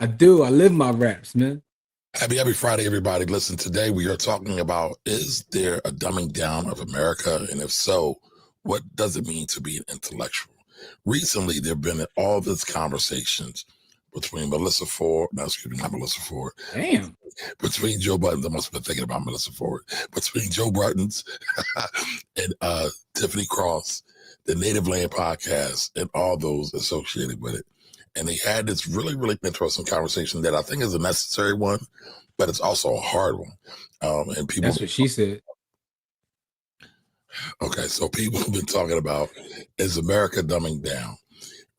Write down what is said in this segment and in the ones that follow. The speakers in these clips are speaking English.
I do. I live my raps, man. Happy Friday, everybody. Listen, today we are talking about, is there a dumbing down of America? And if so, what does it mean to be an intellectual? Recently, there have been all these conversations between Melissa Ford, no, excuse me, not Melissa Ford, Damn. between Joe Budden, I must have been thinking about Melissa Ford, between Joe Buttons and Tiffany Cross, the Native Land podcast, and all those associated with it. And they had this really, really interesting conversation that I think is a necessary one, but it's also a hard one. And people, that's what she said. Okay, so people have been talking about, is America dumbing down,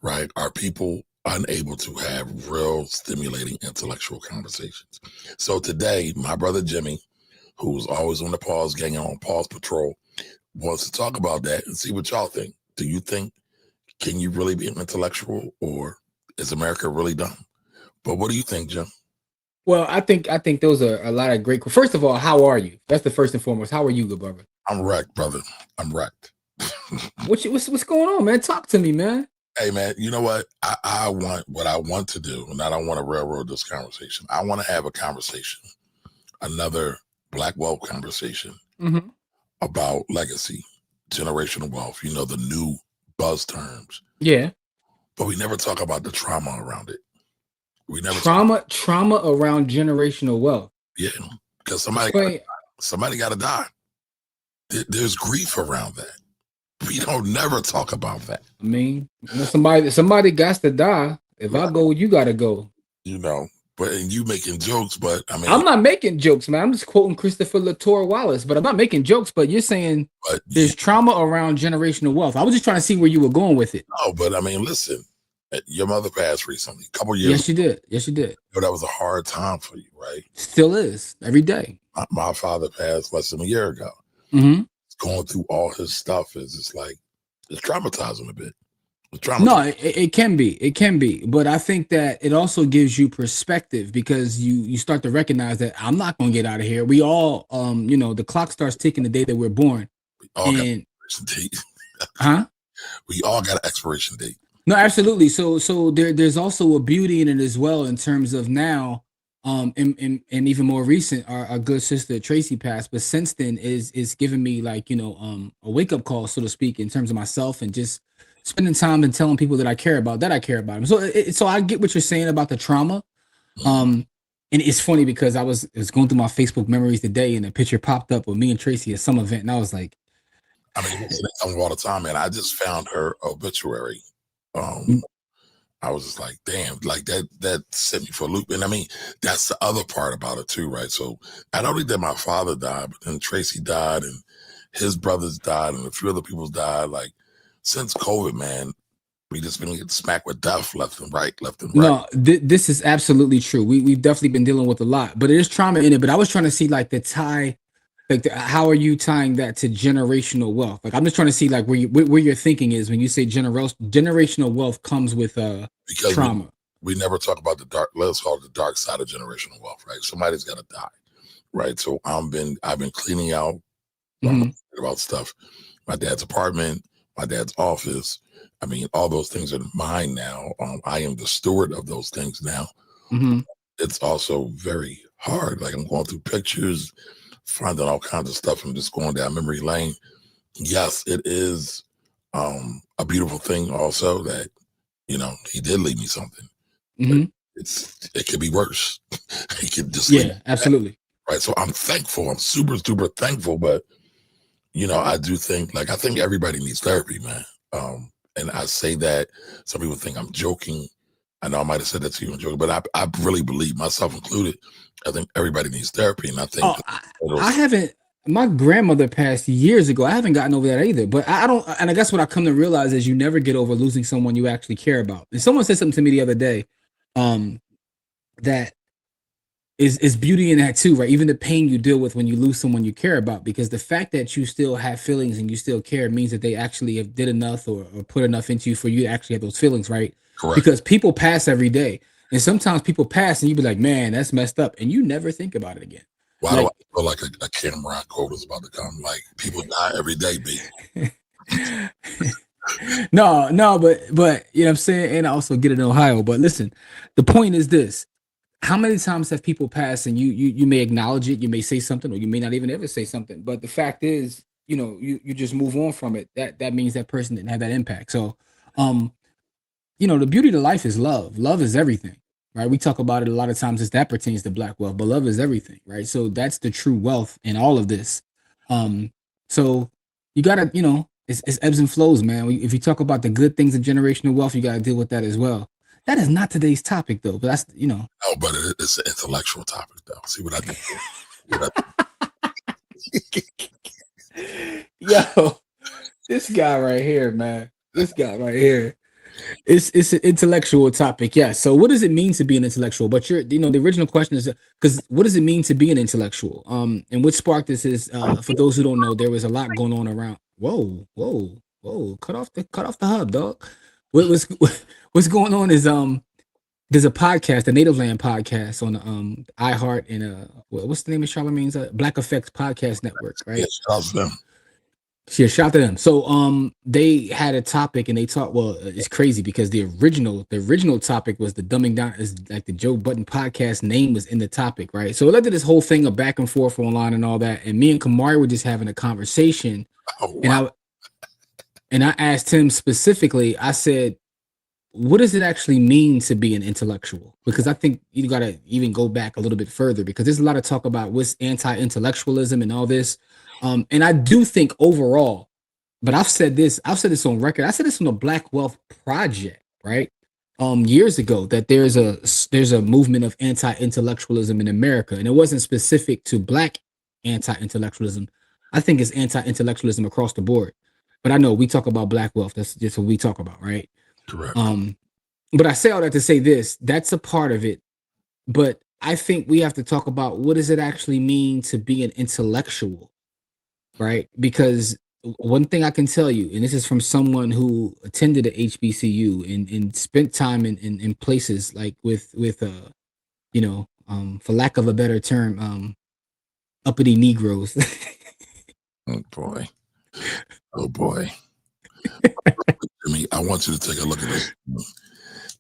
right? Are people unable to have real stimulating intellectual conversations? So today, my brother Jimmy, who's always on the Pause Gang and on Pause Patrol, wants to talk about that and see what y'all think. Do you think, can you really be an intellectual, or is America really dumb? But what do you think, Jim? Well, I think those are a lot of great. First of all, how are you? That's the first and foremost. How are you, good brother? I'm wrecked, brother. I'm wrecked. What's going on, man? Talk to me, man. Hey, man, you know what? I want to do, and I don't want to railroad this conversation. I want to have a conversation, another Black wealth conversation about legacy, generational wealth, the new buzz terms. Yeah. But we never talk about the trauma around it. We never trauma around generational wealth. Yeah, because somebody got to die. There's grief around that. We don't never talk about that. I mean, somebody got to die. If I go, you got to go. But you making jokes, but I mean, I'm not making jokes, man. I'm just quoting Christopher Latour Wallace, but I'm not making jokes. But you're saying there's trauma around generational wealth. I was just trying to see where you were going with it. No, but I mean, listen, your mother passed recently, a couple years. Yes, she did. Yes, she did. That was a hard time for you, right? Still is every day. My father passed less than a year ago. Going through all his stuff it's traumatizing a bit. No, it can be, but I think that it also gives you perspective, because you start to recognize that I'm not going to get out of here. We all, the clock starts ticking the day that we're born. We all got an expiration date. Huh? We all got an expiration date. No, absolutely. So there's also a beauty in it as well, in terms of now, and even more recent, our good sister Tracy passed, but since then is giving me a wake up call, so to speak, in terms of myself and just spending time and telling people that I care about them. So I get what you're saying about the trauma. And it's funny because I was going through my Facebook memories today, and a picture popped up with me and Tracy at some event, and I was like, I mean, all the time, man. I just found her obituary. I was just like, damn, like that sent me for a loop. And I mean, that's the other part about it too, right? So not only did my father die, but then Tracy died, and his brothers died, and a few other people died. Like, since COVID, man, we just been getting smacked with death left and right. No, this is absolutely true. We've definitely been dealing with a lot, but there's trauma in it. But I was trying to see the tie, how are you tying that to generational wealth? Like, I'm just trying to see where your thinking is when you say generational wealth comes with because trauma. We never talk about the dark. Let's call it the dark side of generational wealth, right? Somebody's got to die, right? So I've been cleaning out about stuff. My dad's apartment, my dad's office. I mean, all those things are mine now. I am the steward of those things now. It's also very hard. Like, I'm going through pictures, finding all kinds of stuff, and just going down memory lane. Yes, it is a beautiful thing also that, he did leave me something. It could be worse. He could just absolutely. Right. So I'm thankful. I'm super, super thankful. But, I do think, I think everybody needs therapy, man. And I say that, some people think I'm joking. I know I might have said that to you in joking, but I really believe, myself included, I think everybody needs therapy. And I think I haven't. My grandmother passed years ago. I haven't gotten over that either. But I don't. And I guess what I come to realize is you never get over losing someone you actually care about. And someone said something to me the other day, that is beauty in that too, right? Even the pain you deal with when you lose someone you care about, because the fact that you still have feelings and you still care means that they actually have did enough or put enough into you for you to actually have those feelings, right? Correct. Because people pass every day. And sometimes people pass and you be like, man, that's messed up. And you never think about it again. Why do I feel like a Cameron quote is about to come? Like, people die every day, B. No, but you know what I'm saying? And I also get it in Ohio. But listen, the point is this. how many times have people passed and you may acknowledge it, you may say something, or you may not even ever say something, but the fact is, you just move on from it. That means that person didn't have that impact. So, um, the beauty of life is love. Love is everything, right? We talk about it a lot of times as that pertains to black wealth, but love is everything, right? So that's the true wealth in all of this. Um, so you gotta, it's ebbs and flows, man. If you talk about the good things of generational wealth, you gotta deal with that as well. That is not today's topic, though. But that's. No, but it's an intellectual topic, though. See what I did? Yo, this guy right here, man. This guy right here. It's an intellectual topic, yeah. So what does it mean to be an intellectual? But the original question is, because what does it mean to be an intellectual? And what sparked this is, for those who don't know, there was a lot going on around. Whoa, whoa, whoa! Cut off the hub, dog. What's going on is there's a podcast, the Native Land podcast on iHeart and what's the name of Charlemagne's Black Effects Podcast Network, right? Yes, how's them? Yeah, shout to them. So they had a topic and they talked. Well, it's crazy because the original topic was the dumbing down, is like the Joe Budden podcast name was in the topic, right? So it led to this whole thing of back and forth online and all that. And me and Kamari were just having a conversation. Oh, wow. And I asked him specifically, I said, what does it actually mean to be an intellectual? Because I think you got to even go back a little bit further, because there's a lot of talk about what's anti-intellectualism and all this. And I do think overall, but I've said this on record. I said this on the Black Wealth Project, right? Years ago, that there's a movement of anti-intellectualism in America, and it wasn't specific to Black anti-intellectualism. I think it's anti-intellectualism across the board. But I know we talk about Black wealth. That's just what we talk about, right? Correct. But I say all that to say this: that's a part of it. But I think we have to talk about, what does it actually mean to be an intellectual, right? Because one thing I can tell you, and this is from someone who attended a HBCU and spent time in places like with for lack of a better term, uppity Negroes. Oh boy. Jimmy, I want you to take a look at this,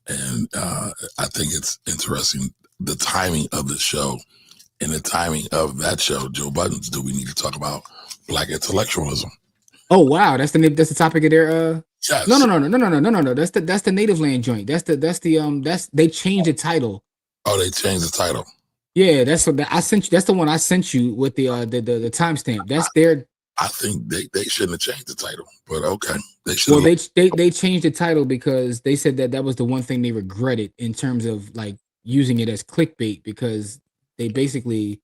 and I think it's interesting, the timing of the show and the timing of that show, Joe Budden's. Do we need to talk about Black intellectualism? Oh wow, that's the topic of their Yes. No. That's the Native Land joint. They changed the title. Oh, they changed the title. Yeah, that's what I sent you. That's the one I sent you with the timestamp. That's their. I think they shouldn't have changed the title, but okay, they should. Well, they changed the title because they said that was the one thing they regretted in terms of like using it as clickbait, because they basically,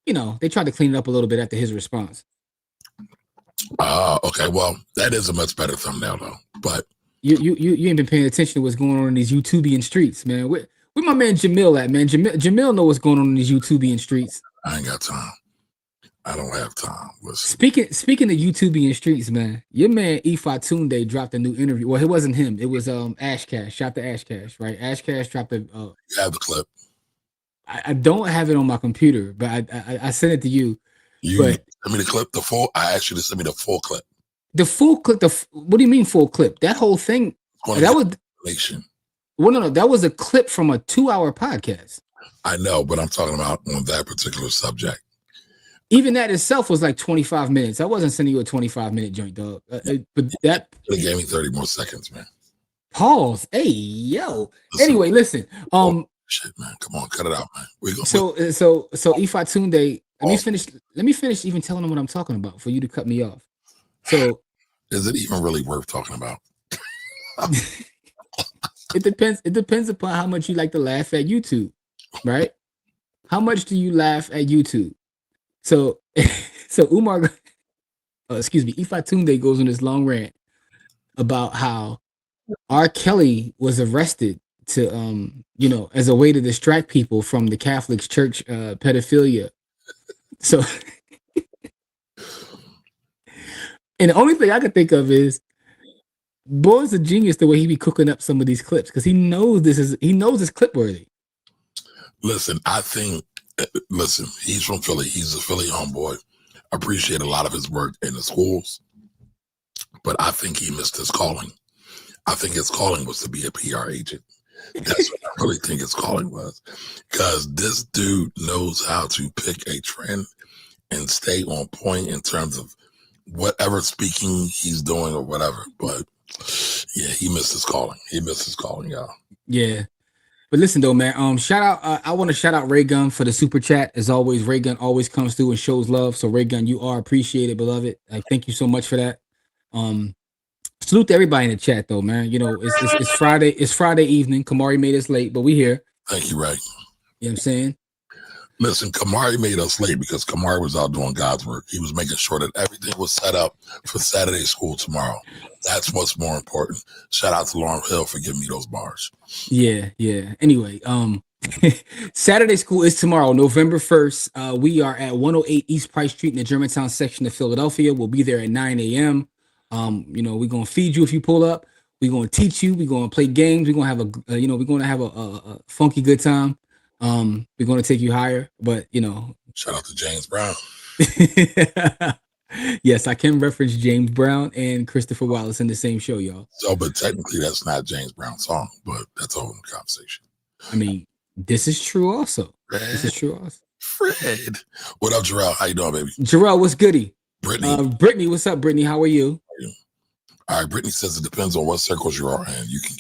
they tried to clean it up a little bit after his response. Okay, well, that is a much better thumbnail though. But you ain't been paying attention to what's going on in these YouTubian streets, man. Where my man Jamil at, man? Jamil know what's going on in these YouTubian streets. I ain't got time. I don't have time. Listen. Speaking of YouTubian streets, man, your man Ifa Tunde dropped a new interview. Well, it wasn't him. It was Ash Cash. Shout to Ash Cash, right? Ash Cash dropped a. You have the clip. I don't have it on my computer, but I sent it to you. Send me the clip. The full. I asked you to send me the full clip. The full clip. What do you mean full clip? That whole thing. That was. Well, no, that was a clip from a 2-hour podcast. I know, but I'm talking about on that particular subject. Even that itself was like 25 minutes. I wasn't sending you a 25-minute joint, dog. But that. It gave me 30 more seconds, man. Pause. Hey, yo. Anyway, listen. Shit, man. Come on, cut it out, man. So Ifa Tunde. Let me finish even telling them what I'm talking about for you to cut me off. So, is it even really worth talking about? It depends. It depends upon how much you like to laugh at YouTube, right? How much do you laugh at YouTube? So Ifa Tunde goes on this long rant about how R. Kelly was arrested to, as a way to distract people from the Catholic Church pedophilia. So, and the only thing I can think of is, boy's a genius the way he be cooking up some of these clips, because he knows it's clip worthy. Listen, he's from Philly. He's a Philly homeboy. Appreciate a lot of his work in the schools, but I think he missed his calling. I think his calling was to be a PR agent. That's what I really think his calling was, because this dude knows how to pick a trend and stay on point in terms of whatever speaking he's doing or whatever. But yeah, he missed his calling. He missed his calling, y'all. Yeah. But listen though, man. Shout out. I want to shout out Ray Gun for the super chat. As always, Ray Gun always comes through and shows love. So Ray Gun, you are appreciated, beloved. Thank you so much for that. Salute to everybody in the chat though, man. You know, it's Friday. It's Friday evening. Kamari made us late, but we here. Thank you, Ray. You know what I'm saying? Listen, Kamari made us late because Kamari was out doing God's work. He was making sure that everything was set up for Saturday school tomorrow. That's what's more important. Shout out to Lauren Hill for giving me those bars. Yeah. Anyway, Saturday school is tomorrow, November 1st. We are at 108 East Price Street in the Germantown section of Philadelphia. We'll be there at 9 a.m. You know, we're gonna feed you if you pull up. We're gonna teach you. We're gonna play games. We're gonna have we're gonna have a funky good time. We're gonna take you higher, but you know. Shout out to James Brown. Yes, I can reference James Brown and Christopher Wallace in the same show, y'all. So, but technically that's not James Brown's song, but that's a whole conversation. I mean, this is true also. Fred. This is true also. Fred. What up, Jarrell? How you doing, baby? Jarrell, what's goody? Brittany. Brittany, what's up, Brittany? How are you? All right, Brittany says it depends on what circles you are in. You can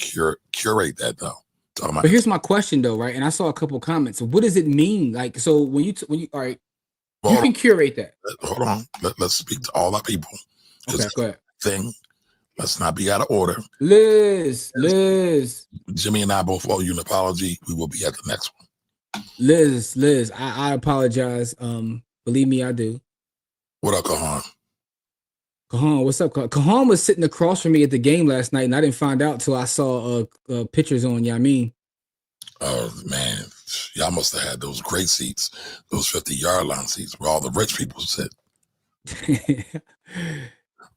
curate that though. But here's my question though, right? And I saw a couple what does it mean? Like, so when you all right, you can curate that. Hold on. Let's speak to all our people. Okay, go ahead. Let's not be out of order. Liz. Jimmy and I both owe you an apology. We will be at the next one. Liz, I apologize. Believe me, I do. What up, Kahan? Kahan, what's up? Kahan was sitting across from me at the game last night, and I didn't find out till I saw pictures on Yamin. Oh man, y'all must have had those great seats, those 50-yard line seats where all the rich people sit.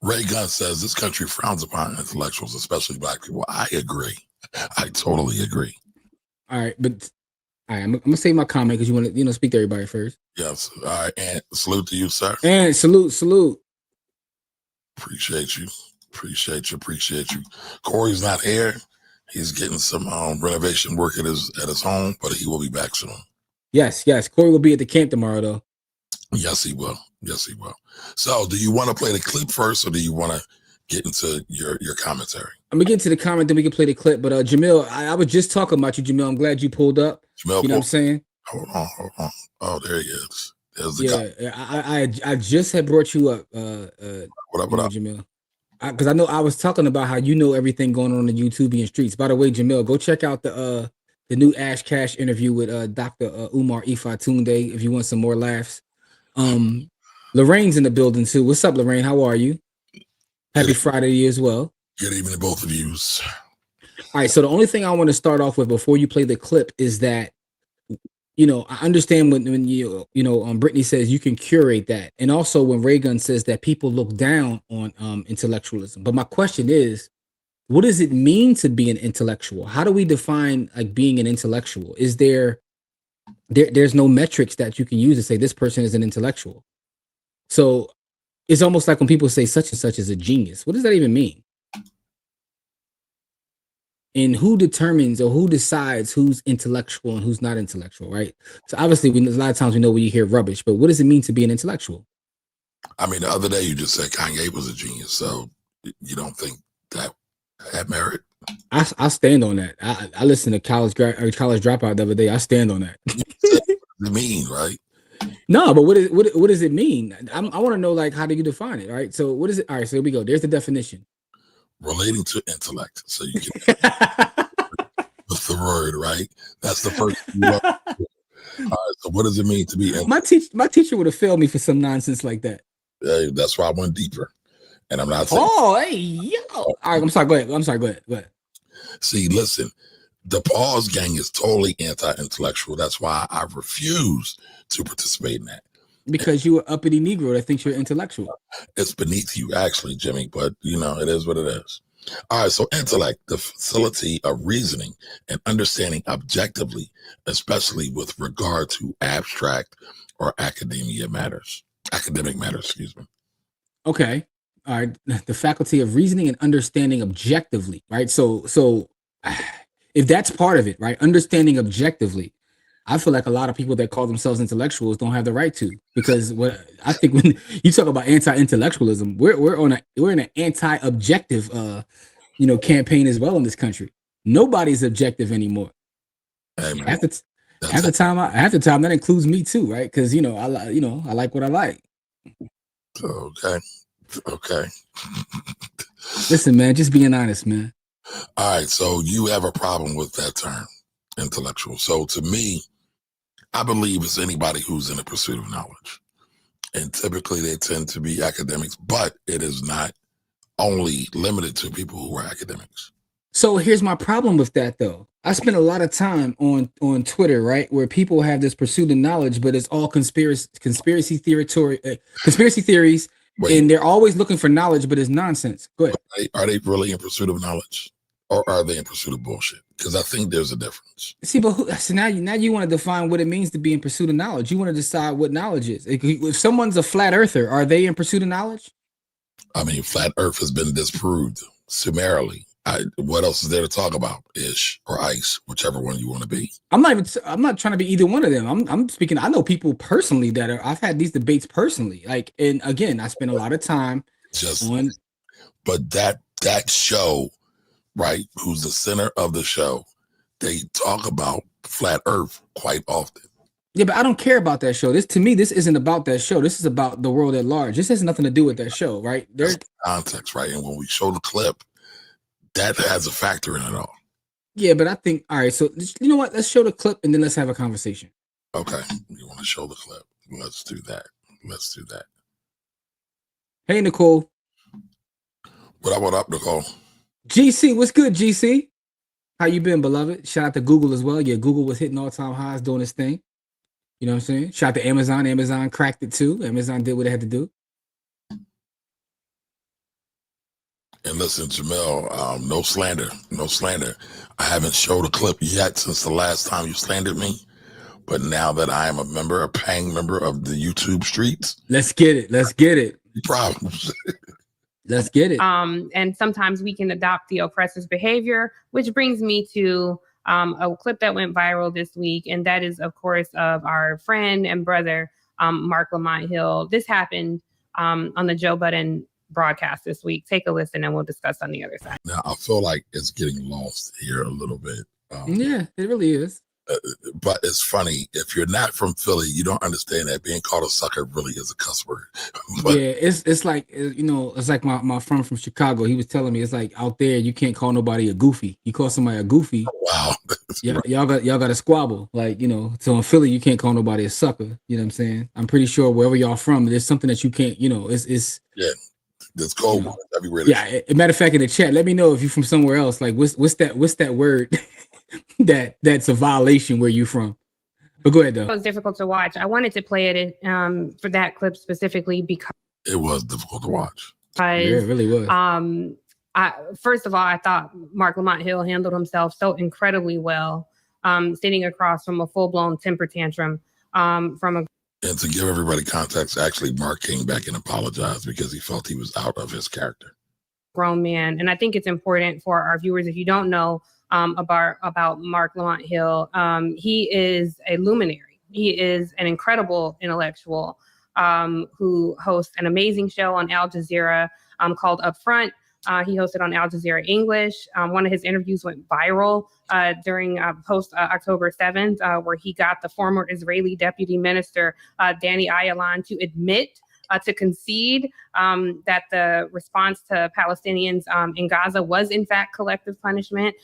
Ray Gunn says this country frowns upon intellectuals, especially black people. I agree. I totally agree. All right, I'm gonna say my comment because you want to, speak to everybody first. Yes. All right, and salute to you, sir. And salute. Appreciate you. Corey's not here. He's getting some renovation work at his home, but he will be back soon. Yes. Corey will be at the camp tomorrow, though. Yes, he will. So, do you want to play the clip first, or do you want to get into your commentary? I'm gonna get into the comment, then we can play the clip. But Jamil, I was just talking about you, Jamil. I'm glad you pulled up. Jamil, you know what I'm saying? Hold on. Oh, there he is. There's the guy. I just had brought you up. What up, Jamil? Because I know I was talking about how you know everything going on in the YouTubian streets. By the way, Jamil, go check out the new Ash Cash interview with Dr. Umar Ifatunde if you want some more laughs. Lorraine's in the building too. What's up, Lorraine? How are you? Happy Friday to you as well. Good evening to both of you. All right, so the only thing I want to start off with before you play the clip is that, I understand when Brittany says you can curate that. And also when Raygun says that people look down on intellectualism. But my question is, what does it mean to be an intellectual? How do we define like being an intellectual? Is there's no metrics that you can use to say this person is an intellectual. So it's almost like when people say such and such is a genius. What does that even mean? And who determines or who decides who's intellectual and who's not intellectual, right? So obviously, a lot of times we know when you hear rubbish, but what does it mean to be an intellectual? I mean, the other day you just said Kanye was a genius, so you don't think that had merit? I stand on that. I listened to College Dropout the other day. I stand on that. You mean, right? No, but what does it mean? I want to know, like, how do you define it, right? So what is it? All right, so here we go. There's the definition. Relating to intellect. So you get with the word, right? That's the first. All right, so what does it mean to be my teacher would have failed me for some nonsense like that. Yeah, that's why I went deeper. And I'm not saying hey, yo. All right, I'm sorry, go ahead. See, listen, the Pause gang is totally anti-intellectual. That's why I refuse to participate in that. Because you're an uppity Negro that thinks you're intellectual. It's beneath you, actually, Jimmy, but it is what it is. All right, so intellect, the facility of reasoning and understanding objectively, especially with regard to abstract or academic matters, excuse me. Okay. All right. The faculty of reasoning and understanding objectively, right? So if that's part of it, right? Understanding objectively. I feel like a lot of people that call themselves intellectuals don't have the right to, because what I think when you talk about anti-intellectualism, we're in an anti-objective campaign as well in this country. Nobody's objective anymore. Hey, man, Half the time that includes me too, right? Because I like what I like. Okay. Listen, man, just being honest, man. All right, so you have a problem with that term, intellectual. So to me, I believe it's anybody who's in the pursuit of knowledge. And typically they tend to be academics, but it is not only limited to people who are academics. So here's my problem with that, though. I spend a lot of time on Twitter, right, where people have this pursuit of knowledge, but it's all conspiracy theories, Wait, and they're always looking for knowledge, but it's nonsense. Go ahead. are they really in pursuit of knowledge, or are they in pursuit of bullshit? Because I think there's a difference. See, but so now you want to define what it means to be in pursuit of knowledge. You want to decide what knowledge is. If someone's a flat earther, are they in pursuit of knowledge? I mean, flat Earth has been disproved summarily. What else is there to talk about? Ish or ice, whichever one you want to be. I'm not trying to be either one of them. I'm speaking. I know people personally I've had these debates personally. Like, and again, I spend a lot of time but that show, right? Who's the center of the show? They talk about flat Earth quite often. Yeah, but I don't care about that show. To me, this isn't about that show. This is about the world at large. This has nothing to do with that show, right? There's context, right? And when we show the clip, that has a factor in it all. Yeah, but I think, all right, so you know what? Let's show the clip and then let's have a conversation. Okay. You want to show the clip? Let's do that. Hey, Nicole. What up, Nicole? GC, what's good, GC? How you been, beloved? Shout out to Google as well. Yeah, Google was hitting all-time highs doing its thing. You know what I'm saying? Shout out to Amazon. Amazon cracked it too. Amazon did what it had to do. And listen, Jamel, no slander. I haven't showed a clip yet since the last time you slandered me. But now that I am a paying member of the YouTube streets. Let's get it. Problems. Let's get it. And sometimes we can adopt the oppressor's behavior, which brings me to a clip that went viral this week. And that is, of course, of our friend and brother, Mark Lamont Hill. This happened on the Joe Budden broadcast this week. Take a listen and we'll discuss on the other side. Now, I feel like it's getting lost here a little bit. Yeah, it really is. But it's funny. If you're not from Philly, you don't understand that being called a sucker really is a cuss word. But, yeah, it's like, it's like my friend from Chicago. He was telling me, it's like out there, you can't call nobody a goofy. You call somebody a goofy. Wow. Y'all got to squabble. Like, so in Philly, you can't call nobody a sucker. You know what I'm saying? I'm pretty sure wherever y'all from, there's something that you can't, it's yeah. There's cold words everywhere. Yeah. Matter of fact, in the chat, let me know if you're from somewhere else. Like, what's that word that's a violation where you from? But go ahead, though. It was difficult to watch. I wanted to play it for that clip specifically because it was difficult to watch. Yeah, it really was. First of all, I thought Mark Lamont Hill handled himself so incredibly well, sitting across from a full-blown temper tantrum And to give everybody context, actually, Mark came back and apologized because he felt he was out of his character. Grown man. And I think it's important for our viewers, if you don't know about Mark Lamont Hill, he is a luminary. He is an incredible intellectual who hosts an amazing show on Al Jazeera called Upfront. He hosted on Al Jazeera English. One of his interviews went viral during post October 7th, where he got the former Israeli deputy minister, Danny Ayalon, to admit, to concede that the response to Palestinians in Gaza was in fact collective punishment.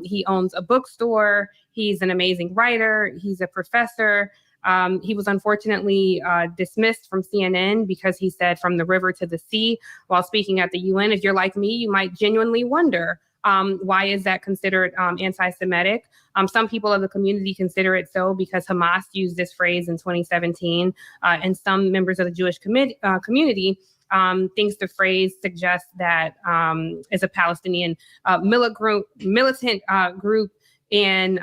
He owns a bookstore. He's an amazing writer. He's a professor. He was unfortunately dismissed from CNN because he said from the river to the sea while speaking at the UN. If you're like me, you might genuinely wonder, why is that considered anti-Semitic? Some people of the community consider it so because Hamas used this phrase in 2017, and some members of the Jewish community thinks the phrase suggests that it's a Palestinian militant group and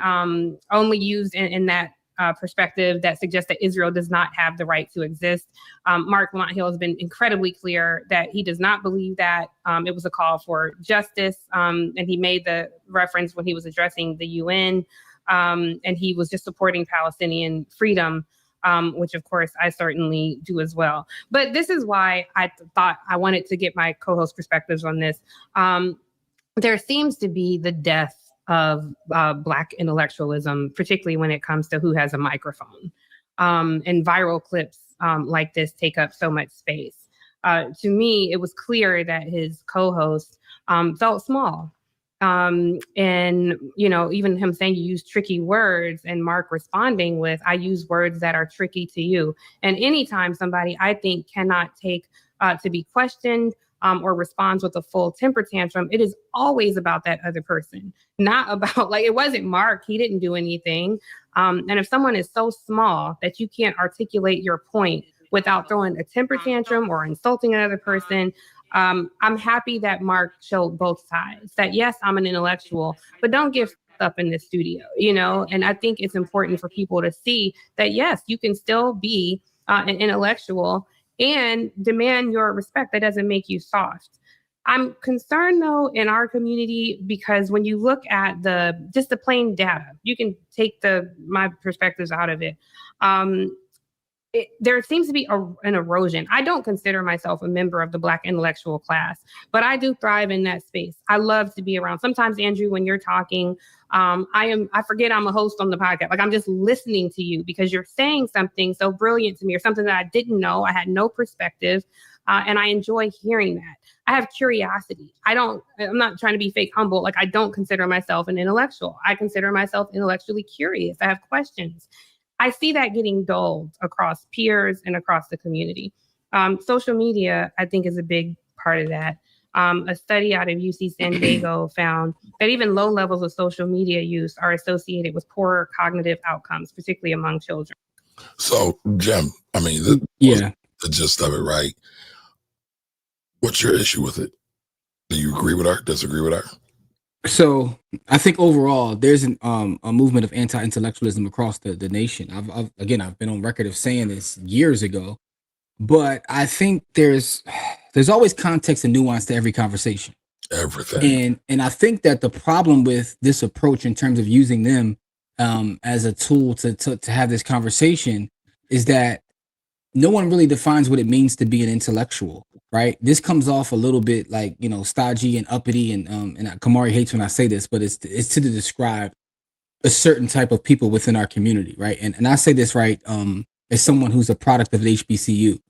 only used in that perspective that suggests that Israel does not have the right to exist. Mark Lamont Hill has been incredibly clear that he does not believe that. It was a call for justice, and he made the reference when he was addressing the UN, and he was just supporting Palestinian freedom, which of course I certainly do as well. But this is why I thought I wanted to get my co-host perspectives on this. There seems to be the death of Black intellectualism, particularly when it comes to who has a microphone. And viral clips like this take up so much space. To me, it was clear that his co-host felt small. And, you know, even him saying you use tricky words and Mark responding with, I use words that are tricky to you. And anytime somebody, I think, cannot take to be questioned, or responds with a full temper tantrum, it is always about that other person, not about, like, it wasn't Mark, he didn't do anything. And if someone is so small that you can't articulate your point without throwing a temper tantrum or insulting another person, I'm happy that Mark showed both sides, that yes, I'm an intellectual, but don't get up in the studio, you know? And I think it's important for people to see that, yes, you can still be an intellectual and demand your respect. That doesn't make you soft. I'm concerned though in our community, because when you look at just the plain data, you can take my perspectives out of it. There seems to be an erosion. I don't consider myself a member of the Black intellectual class, but I do thrive in that space. I love to be around. Sometimes, Andrew, when you're talking, I forget I'm a host on the podcast. Like, I'm just listening to you because you're saying something so brilliant to me, or something that I didn't know. I had no perspective, and I enjoy hearing that. I have curiosity. I'm not trying to be fake humble. Like, I don't consider myself an intellectual. I consider myself intellectually curious. I have questions. I see that getting dulled across peers and across the community. Social media, I think, is a big part of that. A study out of UC San Diego found that even low levels of social media use are associated with poorer cognitive outcomes, particularly among children. So, Jim, I mean, the gist of it, right? What's your issue with it? Do you agree with her? Disagree with her? So I think overall there's a movement of anti-intellectualism across the nation. I've been on record of saying this years ago, but I think there's always context and nuance to every conversation. Everything. And I think that the problem with this approach in terms of using them as a tool to have this conversation is that no one really defines what it means to be an intellectual, right? This comes off a little bit like, you know, stodgy and uppity, and Kamari hates when I say this, but it's to describe a certain type of people within our community, right? And I say this, right, as someone who's a product of an HBCU.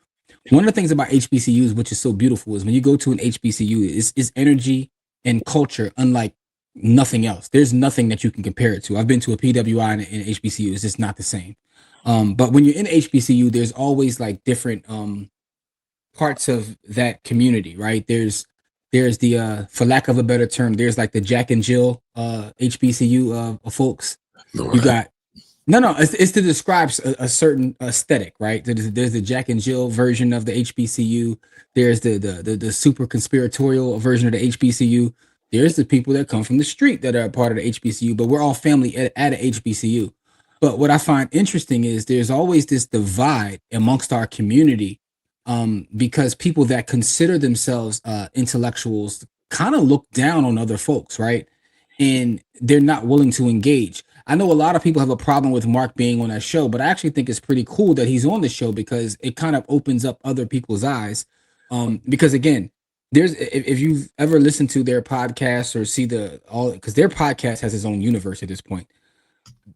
One of the things about HBCUs, which is so beautiful, is when you go to an HBCU, is energy and culture unlike nothing else. There's nothing that you can compare it to. I've been to a PWI and an HBCU. It's just not the same. But when you're in HBCU, there's always like different parts of that community, right? There's the for lack of a better term, there's like the Jack and Jill HBCU folks. Right. You got it's to describe a certain aesthetic, right? There's the Jack and Jill version of the HBCU. There's the super conspiratorial version of the HBCU. There's the people that come from the street that are a part of the HBCU, but we're all family at a HBCU. But what I find interesting is there's always this divide amongst our community, because people that consider themselves intellectuals kind of look down on other folks, right? And they're not willing to engage. I know a lot of people have a problem with Mark being on that show, but I actually think it's pretty cool that he's on the show because it kind of opens up other people's eyes. Because again, if you've ever listened to their podcast or see because their podcast has its own universe at this point.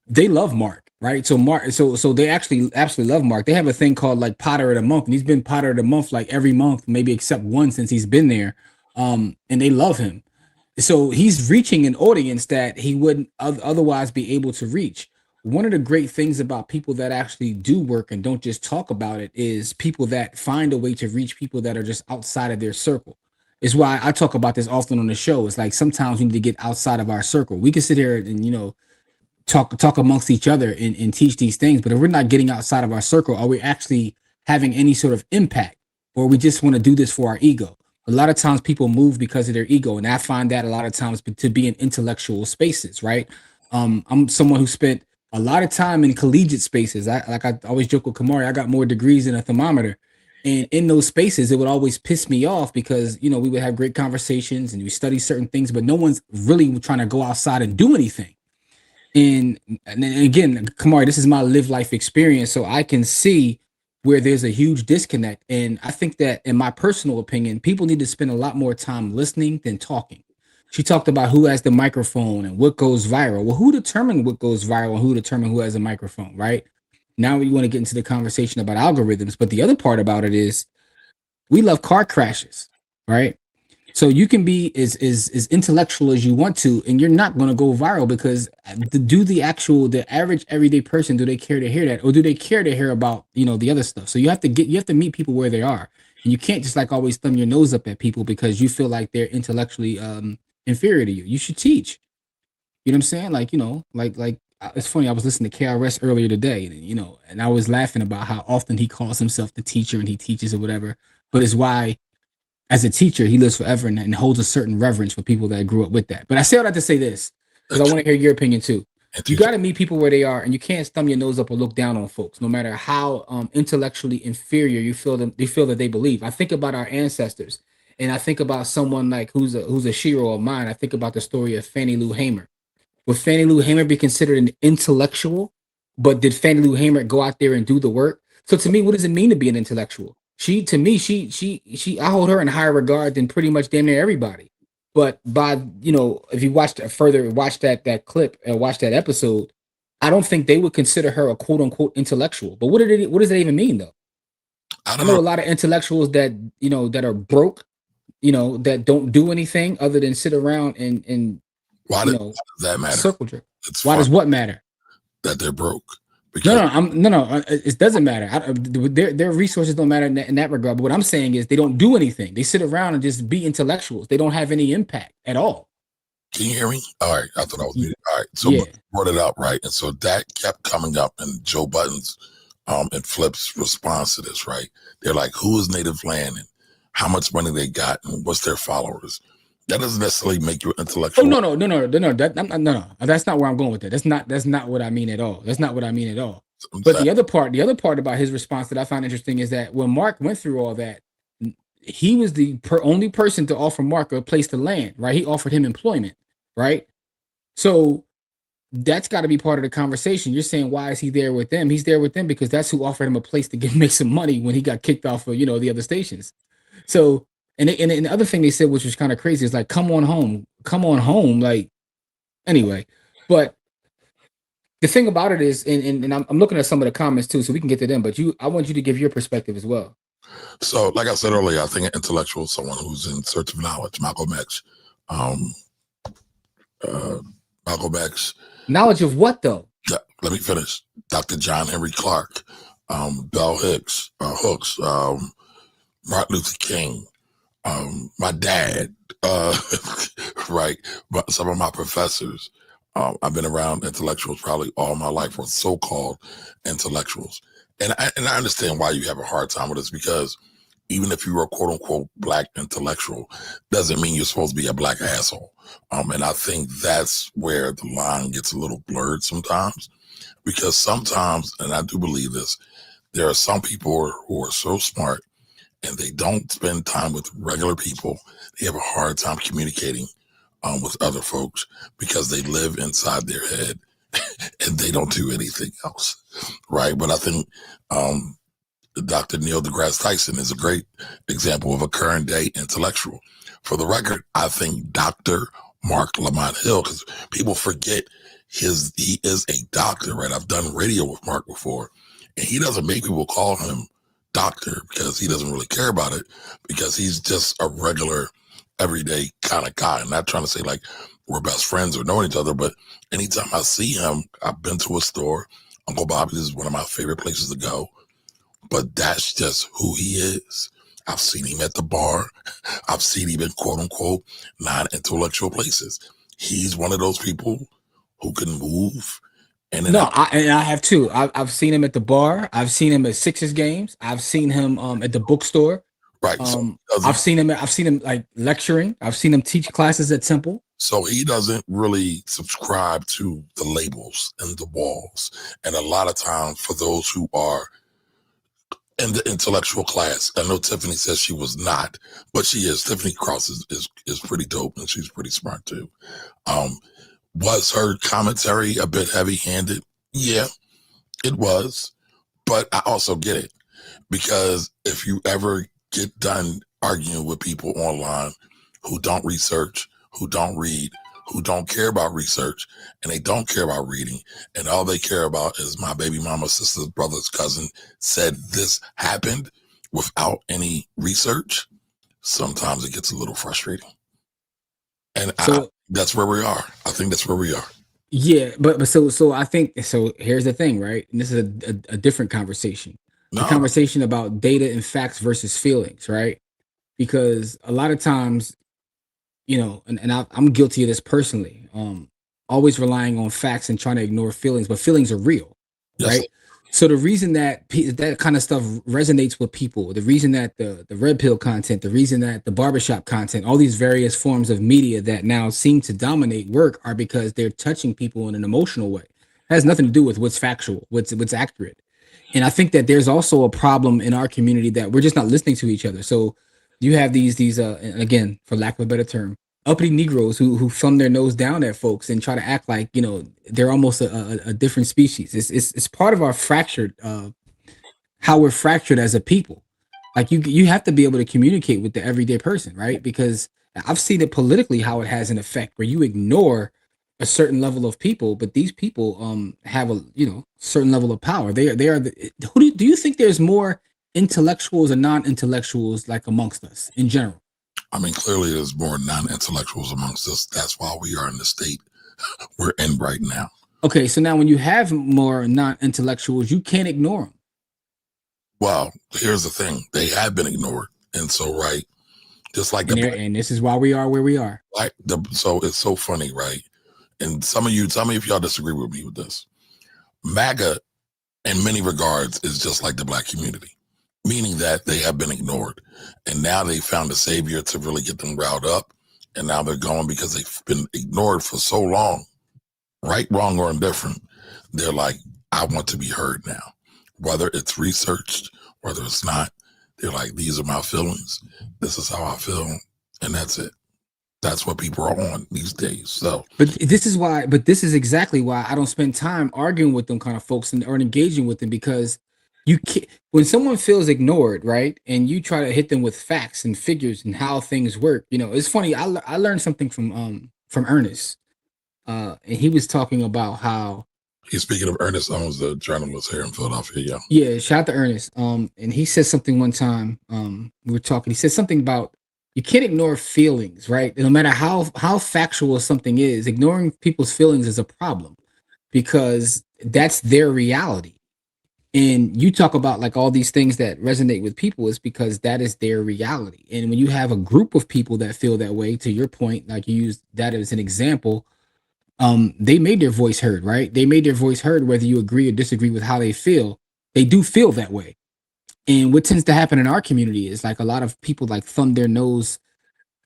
They love Mark, right? So they actually absolutely love Mark. They have a thing called like Potter of the Month, and he's been Potter of the Month like every month, maybe except one since he's been there. And they love him. So he's reaching an audience that he wouldn't otherwise be able to reach. One of the great things about people that actually do work and don't just talk about it is people that find a way to reach people that are just outside of their circle. It's why I talk about this often on the show. It's like sometimes we need to get outside of our circle. We can sit here and, you know, talk amongst each other and teach these things, but if we're not getting outside of our circle, are we actually having any sort of impact, or we just want to do this for our ego? A lot of times people move because of their ego, and I find that a lot of times to be in intellectual spaces, right? I'm someone who spent a lot of time in collegiate spaces. I always joke with Kamari, I got more degrees than a thermometer. And in those spaces, it would always piss me off because, you know, we would have great conversations and we study certain things, but no one's really trying to go outside and do anything. And then again, Kamari, this is my live life experience, so I can see where there's a huge disconnect. And I think that, in my personal opinion, people need to spend a lot more time listening than talking. She talked about who has the microphone and what goes viral. Well, who determined what goes viral and who determined who has a microphone, right? Now we want to get into the conversation about algorithms, but the other part about it is we love car crashes, right? So you can be as intellectual as you want to, and you're not going to go viral because the average everyday person, do they care to hear that, or do they care to hear about, you know, the other stuff? So you have to meet people where they are, and you can't just like always thumb your nose up at people because you feel like they're intellectually inferior to you. You should teach. You know what I'm saying? Like, you know, it's funny. I was listening to KRS earlier today, and you know, and I was laughing about how often he calls himself the teacher and he teaches or whatever. But it's why, as a teacher, he lives forever and holds a certain reverence for people that grew up with that. But I say all that to say this, because I want to hear your opinion too. You got to meet people where they are, and you can't thumb your nose up or look down on folks, no matter how intellectually inferior you feel them. They feel that they believe. I think about our ancestors, and I think about someone like who's a hero of mine. I think about the story of Fannie Lou Hamer. Would Fannie Lou Hamer be considered an intellectual? But did Fannie Lou Hamer go out there and do the work? So to me, what does it mean to be an intellectual? To me, I hold her in higher regard than pretty much damn near everybody. But by, you know, if you watch that clip and watch that episode, I don't think they would consider her a quote unquote intellectual. But what does that even mean though? I know a lot of intellectuals that, you know, that are broke, you know, that don't do anything other than sit around and why does that matter? Circle jerk. Why does what matter? That they're broke. No, it doesn't matter. Their resources don't matter in that regard. But what I'm saying is they don't do anything. They sit around and just be intellectuals. They don't have any impact at all. Can you hear me? All right. I thought I was muted. All right. So brought it up, right? And so that kept coming up in Joe Budden's and Flip's response to this, right? They're like, who is native land and how much money they got and what's their followers? That doesn't necessarily make you intellectual. Oh, no. That's not where I'm going with that. That's not what I mean at all. That's not what I mean at all. But the other part about his response that I found interesting is that when Mark went through all that, he was the only person to offer Mark a place to land, right? He offered him employment, right? So that's got to be part of the conversation. You're saying, why is he there with them? He's there with them because that's who offered him a place to make some money when he got kicked off of, you know, the other stations. So, and the other thing they said, which was kind of crazy, is like, come on home. Like, anyway, but the thing about it is, and I'm looking at some of the comments too, so we can get to them, but I want you to give your perspective as well. So, like I said earlier, I think an intellectual is someone who's in search of knowledge. Malcolm X. Malcolm X. Knowledge of what, though? Yeah, let me finish. Dr. John Henry Clark, Bell Hooks, Martin Luther King, my dad, right? But some of my professors. I've been around intellectuals probably all my life, or so-called intellectuals. And I understand why you have a hard time with this, because even if you're a quote-unquote black intellectual, doesn't mean you're supposed to be a black asshole. And I think that's where the line gets a little blurred sometimes, because sometimes, and I do believe this, there are some people who are so smart and they don't spend time with regular people. They have a hard time communicating with other folks because they live inside their head and they don't do anything else, right? But I think Dr. Neil deGrasse Tyson is a great example of a current day intellectual. For the record, I think Dr. Mark Lamont Hill, because people forget he is a doctor, right? I've done radio with Mark before, and he doesn't make people call him doctor because he doesn't really care about it, because he's just a regular everyday kind of guy. I'm not trying to say like we're best friends or know each other, but anytime I see him, I've been to a store. Uncle Bobby's is one of my favorite places to go, but that's just who he is. I've seen him at the bar. I've seen him in quote unquote non-intellectual places. He's one of those people who can move. And I have too. I've seen him at the bar. I've seen him at Sixers games. I've seen him at the bookstore. Right. So I've seen him like lecturing. I've seen him teach classes at Temple. So he doesn't really subscribe to the labels and the walls. And a lot of times for those who are in the intellectual class, I know Tiffany says she was not, but she is. Tiffany Cross is pretty dope and she's pretty smart too. Was her commentary a bit heavy-handed? Yeah, it was. But I also get it, because if you ever get done arguing with people online who don't research, who don't read, who don't care about research, and they don't care about reading, and all they care about is my baby mama, sister's brother's cousin said this happened without any research, sometimes it gets a little frustrating. And that's where we are. I think that's where we are. Yeah, but so I think so. Here's the thing, right? And this is a different conversation. The conversation about data and facts versus feelings, right? Because a lot of times, and I'm guilty of this personally. Always relying on facts and trying to ignore feelings, but feelings are real, right? So the reason that that kind of stuff resonates with people, the reason that the red pill content, the reason that the barbershop content, all these various forms of media that now seem to dominate work are because they're touching people in an emotional way. It has nothing to do with what's factual, what's accurate. And I think that there's also a problem in our community that we're just not listening to each other. So you have these again, for lack of a better term, uppity Negroes who thumb their nose down at folks and try to act like they're almost a different species. It's part of our fractured, how we're fractured as a people. Like you have to be able to communicate with the everyday person, right? Because I've seen it politically how it has an effect where you ignore a certain level of people, but these people have a certain level of power. They are who do you think there's more intellectuals and non-intellectuals like amongst us in general? I mean, clearly there's more non-intellectuals amongst us. That's why we are in the state we're in right now. Okay, so now when you have more non-intellectuals, you can't ignore them. Well, here's the thing. They have been ignored. And so, right, just like and this is why we are where we are. Like so it's so funny, right? And some of you, tell me if y'all disagree with me with this. MAGA, in many regards, is just like the Black community, meaning that they have been ignored. And now they found a savior to really get them riled up. And now they're going because they've been ignored for so long, right, wrong, or indifferent. They're like, I want to be heard now. Whether it's researched, whether it's not, they're like, these are my feelings. This is how I feel. And that's it. That's what people are on these days. So, but this is exactly why I don't spend time arguing with them kind of folks or engaging with them, because you can't, when someone feels ignored, right, and you try to hit them with facts and figures and how things work. It's funny. I learned something from Ernest, and he was talking about how he's speaking of Ernest Owens, the journalist here in Philadelphia. Yeah, shout out to Ernest. And he said something one time. We were talking. He said something about you can't ignore feelings, right? No matter how factual something is, ignoring people's feelings is a problem because that's their reality. And you talk about like all these things that resonate with people is because that is their reality. And when you have a group of people that feel that way, to your point, like you used that as an example, they made their voice heard, right? They made their voice heard, whether you agree or disagree with how they feel. They do feel that way. And what tends to happen in our community is like a lot of people like thumb their nose,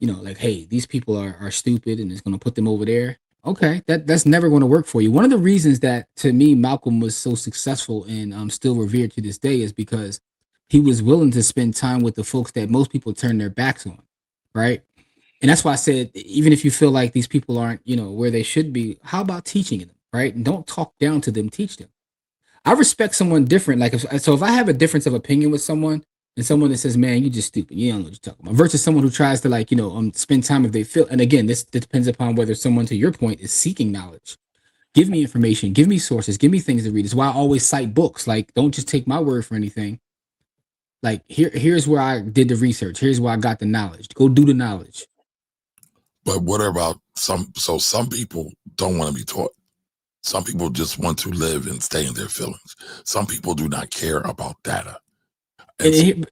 like, hey, these people are stupid and it's going to put them over there. Okay, that's never going to work for you. One of the reasons that, to me, Malcolm was so successful and still revered to this day is because he was willing to spend time with the folks that most people turn their backs on, right? And that's why I said, even if you feel like these people aren't, where they should be, how about teaching them, right? And don't talk down to them, teach them. I respect someone different. Like, if I have a difference of opinion with someone and someone that says, man, you just stupid, you don't know what you're talking about, versus someone who tries to spend time if they feel, and again, this depends upon whether someone, to your point, is seeking knowledge. Give me information, give me sources, give me things to read. It's why I always cite books. Like, don't just take my word for anything. Like, here's where I did the research. Here's where I got the knowledge. Go do the knowledge. But what about some people don't want to be taught. Some people just want to live and stay in their feelings. Some people do not care about data. Go ahead.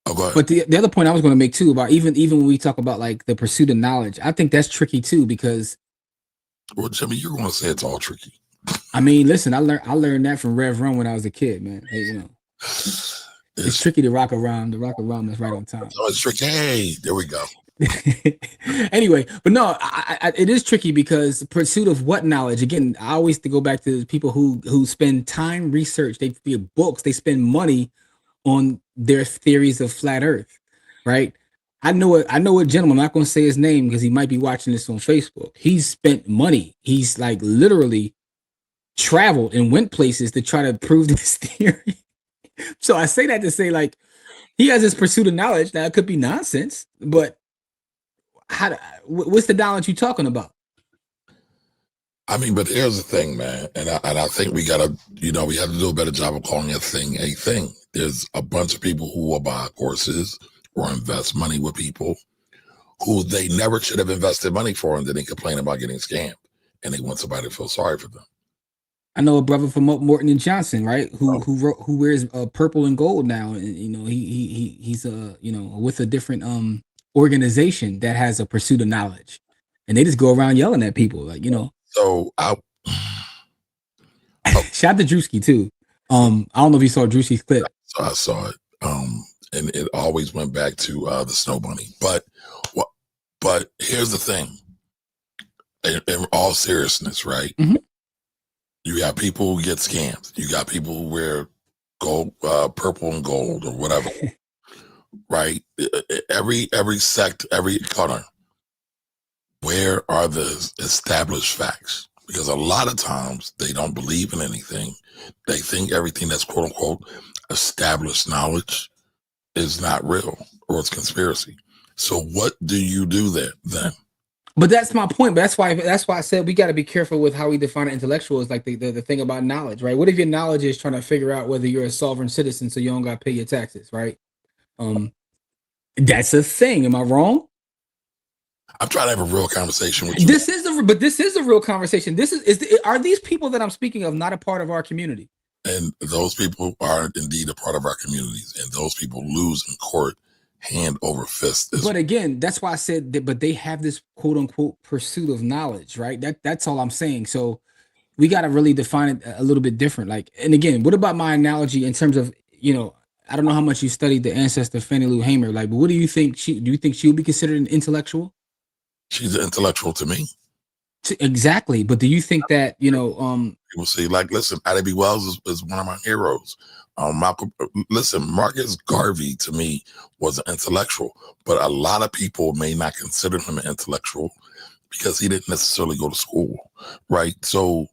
But the other point I was going to make too, about even when we talk about like the pursuit of knowledge, I think that's tricky too, because well, Jimmy, you're going to say it's all tricky. I mean, listen, I learned that from Rev Run when I was a kid, man. Hey, It's tricky to rock around. The rock around is right on time. So it's tricky. Hey, there we go. Anyway, but no, it is tricky because the pursuit of what knowledge? Again, I always have to go back to people who spend time research. They read books. They spend money on their theories of flat Earth, right? I know a gentleman. I'm not going to say his name because he might be watching this on Facebook. He's spent money. He's like literally traveled and went places to try to prove this theory. So I say that to say, like, he has this pursuit of knowledge. Now it could be nonsense, but what's the knowledge you're talking about? I mean, but here's the thing, man, and I think we gotta, we have to do a better job of calling a thing a thing. There's a bunch of people who will buy courses or invest money with people who they never should have invested money for, and then they complain about getting scammed, and they want somebody to feel sorry for them. I know a brother from Morton and Johnson, right? Who wears purple and gold now, and he's with a different organization that has a pursuit of knowledge, and they just go around yelling at people, like, So shout out to Drewski too. I don't know if you saw Drewski's clip. So I saw it, and it always went back to the Snow Bunny. But here's the thing. In all seriousness, right? Mm-hmm. You got people who get scammed. You got people who wear gold, purple and gold, or whatever. Right? Every sect, every color. Where are the established facts? Because a lot of times they don't believe in anything. They think everything that's quote unquote established knowledge is not real or it's conspiracy. So what do you do then? But that's my point. But that's why I said we got to be careful with how we define an intellectual. Is like the thing about knowledge, right? What if your knowledge is trying to figure out whether you're a sovereign citizen so you don't got to pay your taxes, right? That's a thing. Am I wrong? I'm trying to have a real conversation with you. This is a real conversation. Are these people that I'm speaking of not a part of our community? And those people are indeed a part of our communities, and those people lose in court hand over fist. But again, that's why I said that, but they have this quote unquote pursuit of knowledge, right? That's all I'm saying. So we got to really define it a little bit different. Like, and again, what about my analogy in terms of, I don't know how much you studied the ancestor Fannie Lou Hamer, like, but what do you think do you think she would be considered an intellectual? She's an intellectual to me. Exactly. But do you think that, people say, like, listen, Ida B. Wells is one of my heroes. Marcus Garvey to me was an intellectual, but a lot of people may not consider him an intellectual because he didn't necessarily go to school, right? So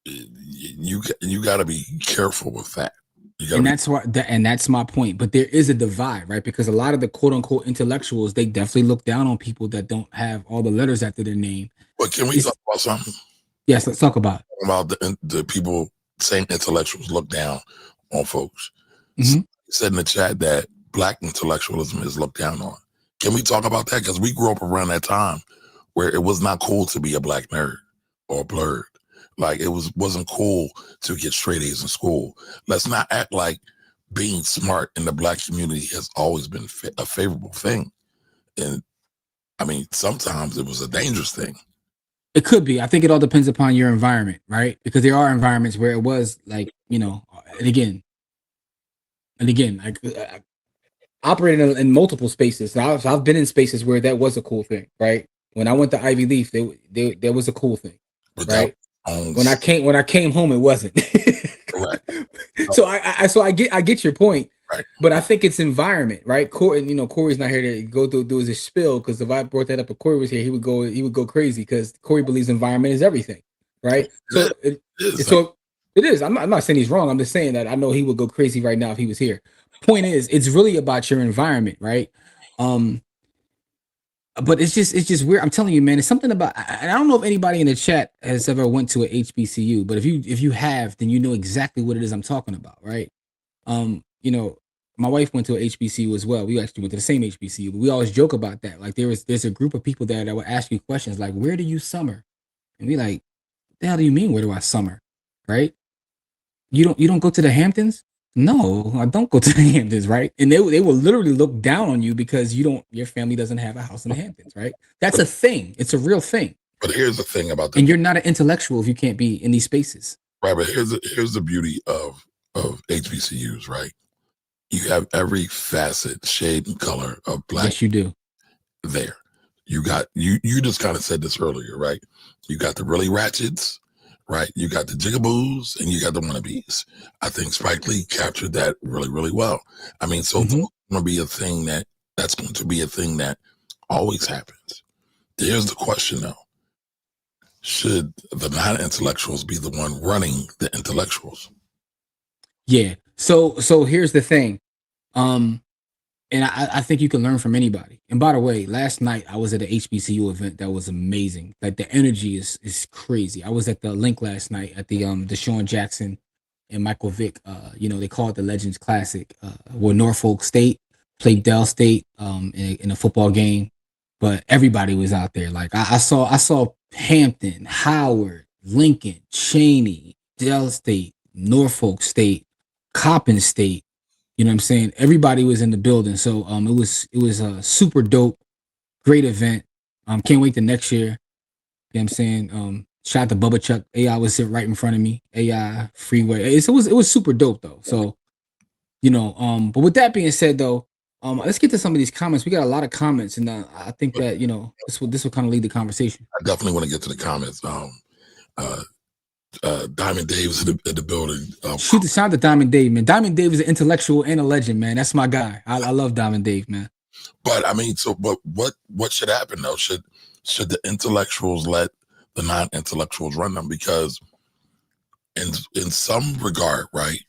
you got to be careful with that. That's my point. But there is a divide, right? Because a lot of the quote unquote intellectuals, they definitely look down on people that don't have all the letters after their name. But can we talk about something? Yes, let's talk about it. About the people saying intellectuals look down on folks. Mm-hmm. You said in the chat that Black intellectualism is looked down on. Can we talk about that? Because we grew up around that time where it was not cool to be a Black nerd or blurred. Like, it wasn't cool to get straight A's in school. Let's not act like being smart in the Black community has always been a favorable thing. And I mean, sometimes it was a dangerous thing. It could be. I think it all depends upon your environment, right? Because there are environments where it was like, and again, I operated in multiple spaces. So I've been in spaces where that was a cool thing, right? When I went to Ivy Leaf, there was a cool thing, right? When I came home, it wasn't. Right. So I get your point, right? But I think it's environment, right? Corey's not here to go do his spill, because if I brought that up, if Corey was here, he would go crazy, because Corey believes environment is everything, right? So it is. I'm not saying he's wrong. I'm just saying that I know he would go crazy right now if he was here. Point is, it's really about your environment, right? But it's just weird. I'm telling you, man, it's something about, and I don't know if anybody in the chat has ever went to a HBCU, but if you have, then you know exactly what it is I'm talking about, right? My wife went to a HBCU as well. We actually went to the same HBCU, but we always joke about that. Like, there's a group of people there that would ask you questions like, where do you summer? And we like, the hell do you mean, where do I summer? Right? You don't go to the Hamptons? No, I don't go to the Hamptons, right? And they will literally look down on you because your family doesn't have a house in the Hamptons, right? That's a thing. It's a real thing. But here's the thing about that. And you're not an intellectual if you can't be in these spaces. Right, but here's the beauty of HBCUs, right? You have every facet, shade, and color of black. Yes, you do. There. You got you just kind of said this earlier, right? You got the really ratchets, right? You got the jigaboos and you got the wannabes. I think Spike Lee captured that really, really well. I mean, so it's going to be a thing that's going to be a thing that always happens. Here's the question though. Should the non-intellectuals be the one running the intellectuals? Yeah. So here's the thing. And I think you can learn from anybody. And by the way, last night I was at an HBCU event that was amazing. Like the energy is crazy. I was at the Link last night at the Deshaun Jackson and Michael Vick. They call it the Legends Classic, where Norfolk State played Dell State in a football game, but everybody was out there. Like I saw Hampton, Howard, Lincoln, Cheney, Dell State, Norfolk State, Coppin State. You know what I'm saying? Everybody was in the building. So it was a super dope, great event. Can't wait to next year. You know what I'm saying? Shout out to Bubba Chuck. AI was sitting right in front of me. AI Freeway. It was super dope though. So, but with that being said though, let's get to some of these comments. We got a lot of comments, and I think that this will kind of lead the conversation. I definitely want to get to the comments. Diamond Dave's in the building. Shoot the shout to Diamond Dave, man. Diamond Dave is an intellectual and a legend, man. That's my guy. I love Diamond Dave, man. But I mean, but what should happen though? Should the intellectuals let the non-intellectuals run them? Because in some regard, right?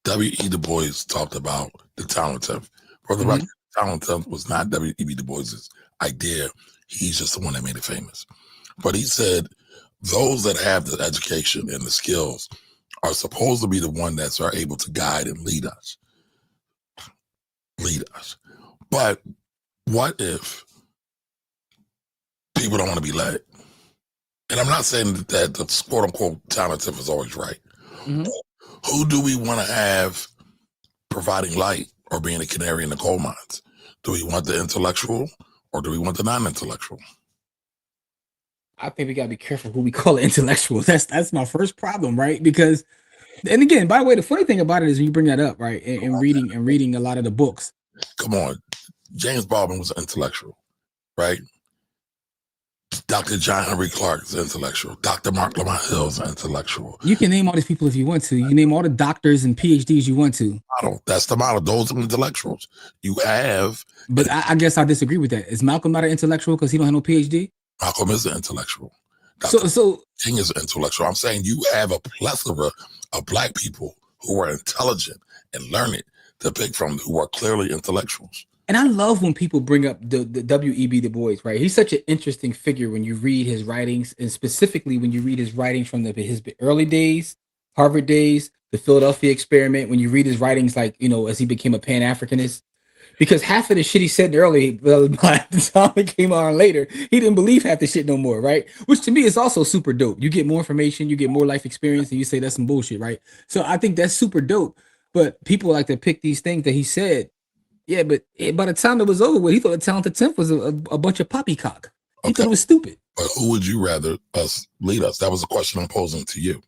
W.E. Du Bois talked about the talented. For the record, talented was not W.E.B. Du Bois's idea. He's just the one that made it famous. But he said, those that have the education and the skills are supposed to be the one that are able to guide and lead us. But what if people don't want to be led? And I'm not saying that the quote unquote talented is always right. Who do we want to have providing light or being a canary in the coal mines? Do we want the intellectual or do we want the non-intellectual? I think we gotta be careful who we call intellectuals. That's my first problem, right? Because, and again, by the way, the funny thing about it is when you bring that up, right, and reading a lot of the books. Come on, James Baldwin was an intellectual, right? Dr. John Henry Clark is intellectual. Dr. Mark Lamont Hill is intellectual. You can name all these people if you want to. You can name all the doctors and PhDs you want to. That's the model. Those are intellectuals. You have. But I guess I disagree with that. Is Malcolm not an intellectual because he don't have no PhD? Malcolm is an intellectual. So King is an intellectual. I'm saying you have a plethora of black people who are intelligent and learned to pick from, who are clearly intellectuals. And I love when people bring up the W.E.B. Du Bois, right? He's such an interesting figure when you read his writings, and specifically when you read his writings from his early days, Harvard days, the Philadelphia experiment, when you read his writings, like, as he became a Pan-Africanist. Because half of the shit he said early, by the time it came on later, he didn't believe half the shit no more, right? Which to me is also super dope. You get more information, you get more life experience, and you say that's some bullshit, right? So I think that's super dope. But people like to pick these things that he said. Yeah, but by the time it was over with, he thought the Talented 10th was a bunch of poppycock. He thought it was stupid. But who would you rather us lead us? That was a question I'm posing to you.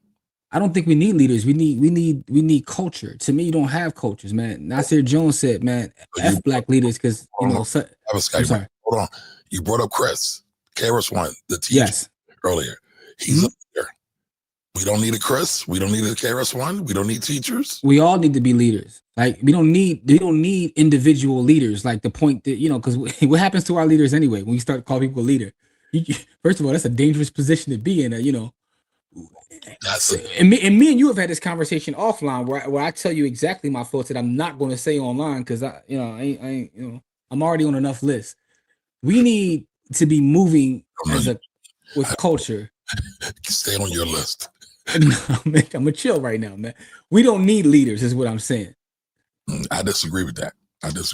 I don't think we need leaders. We need culture. To me, you don't have cultures, man. Nasir Jones said, man, F black leaders, because I'm sorry. Hold on. You brought up Chris, KRS-One, the teacher earlier. He's a leader. We don't need a Chris. We don't need a KRS-One. We don't need teachers. We all need to be leaders. Like we don't need individual leaders. Like the point that, because what happens to our leaders anyway when you start calling people a leader? First of all, that's a dangerous position to be in. And me and you have had this conversation offline where I tell you exactly my thoughts that I'm not going to say online because I'm already on enough lists. We need to be moving with culture. Stay on your list. I'm gonna chill right now, man. We don't need leaders, is what I'm saying. I disagree with that.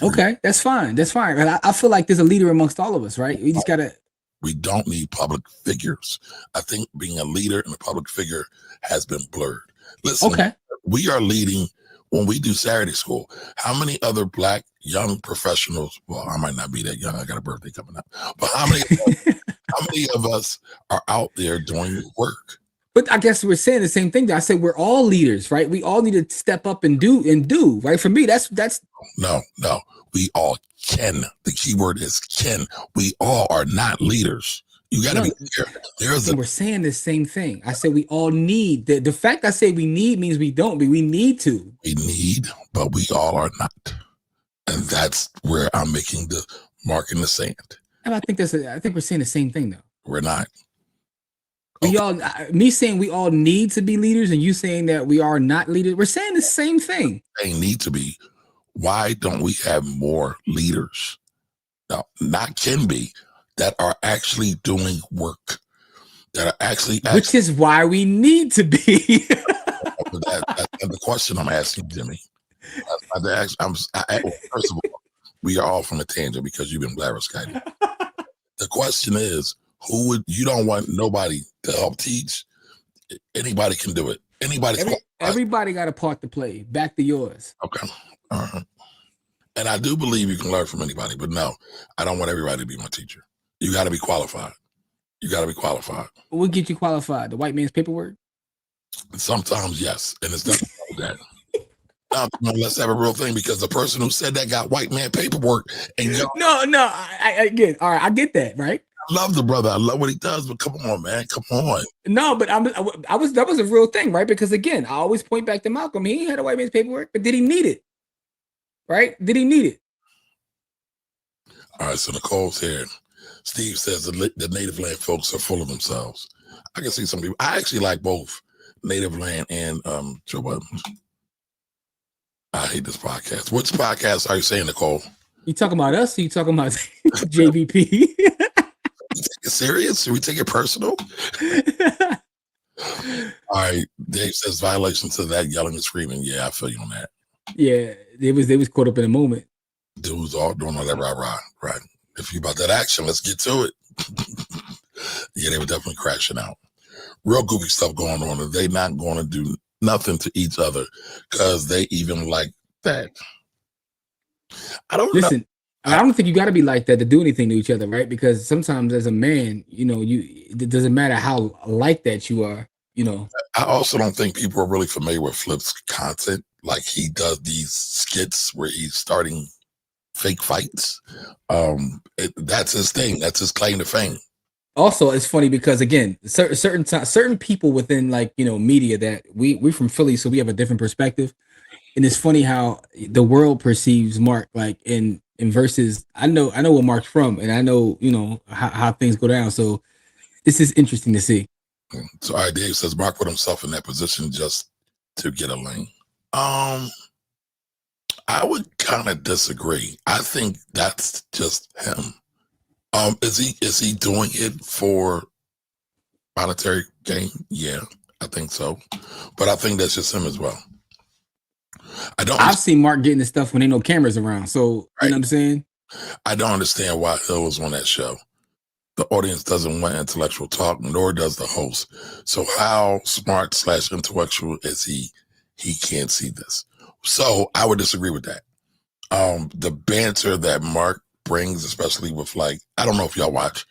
Okay, that's fine. That's fine. I feel like there's a leader amongst all of us, right? We just gotta. We don't need public figures. I think being a leader and a public figure has been blurred. Listen, we are leading when we do Saturday school. How many other black young professionals? Well, I might not be that young. I got a birthday coming up. But how many of us are out there doing work? But I guess we're saying the same thing. I said we're all leaders, right? We all need to step up and do, right? For me, that's No. We all can. The key word is can. We all are not leaders. You got to be clear. We're saying the same thing. I said we all need. The fact I say we need means we don't, but we need to. We need, but we all are not. And that's where I'm making the mark in the sand. And I think we're saying the same thing, though. We're not. We all, me saying we all need to be leaders and you saying that we are not leaders, we're saying the same thing. They need to be. Why don't we have more leaders? Now, not can be, that are actually doing work, that are actually which is why we need to be. That's the question I'm asking, Jimmy. First of all, we are all from a tangent because you've been blatherskiting. The question is, you don't want nobody to help teach. Anybody can do it. Everybody got a part to play. Back to yours. Okay. And I do believe you can learn from anybody, but no, I don't want everybody to be my teacher. You got to be qualified. What get you qualified? The white man's paperwork? Sometimes, yes. And it's nothing like that. Now, let's have a real thing, because the person who said that got white man paperwork. And no. Again, all right, I get that, right? I love the brother. I love what he does, but come on, man. Come on. No, but that was a real thing, right? Because again, I always point back to Malcolm. He had a white man's paperwork, but did he need it? Right? Did he need it? All right, so Nicole's here. Steve says the native land folks are full of themselves. I can see some people. I actually like both native land and Joe Budden. I hate this podcast. Which podcast are you saying, Nicole? You talking about us or you talking about JVP? You take it serious? Should we take it personal? All right. Dave says violation to that yelling and screaming. Yeah, I feel you on that. Yeah, they was caught up in a moment. Dudes all doing all that right. If you about that action, let's get to it. Yeah, they were definitely crashing out. Real goofy stuff going on, and they not going to do nothing to each other because they even like that. I don't listen. I don't think you got to be like that to do anything to each other, right? Because sometimes as a man, it doesn't matter how like that you are. I also don't think people are really familiar with Flip's content. Like, he does these skits where he's starting fake fights. That's his thing. That's his claim to fame. Also, it's funny because again, certain people within media that we're from Philly, so we have a different perspective, and it's funny how the world perceives Mark in versus. I know where Mark's from, and I know how things go down. So this is interesting to see. So, all right, Dave says Mark put himself in that position just to get a lane. I would kind of disagree. I think that's just him. Is he doing it for monetary gain? Yeah, I think so. But I think that's just him as well. I've seen Mark getting this stuff when ain't no cameras around. So you know what I'm saying? I don't understand why Hill was on that show. The audience doesn't want intellectual talk, nor does the host. So how smart / intellectual is he? He can't see this. So I would disagree with that. The banter that Mark brings, especially with I don't know if y'all watch.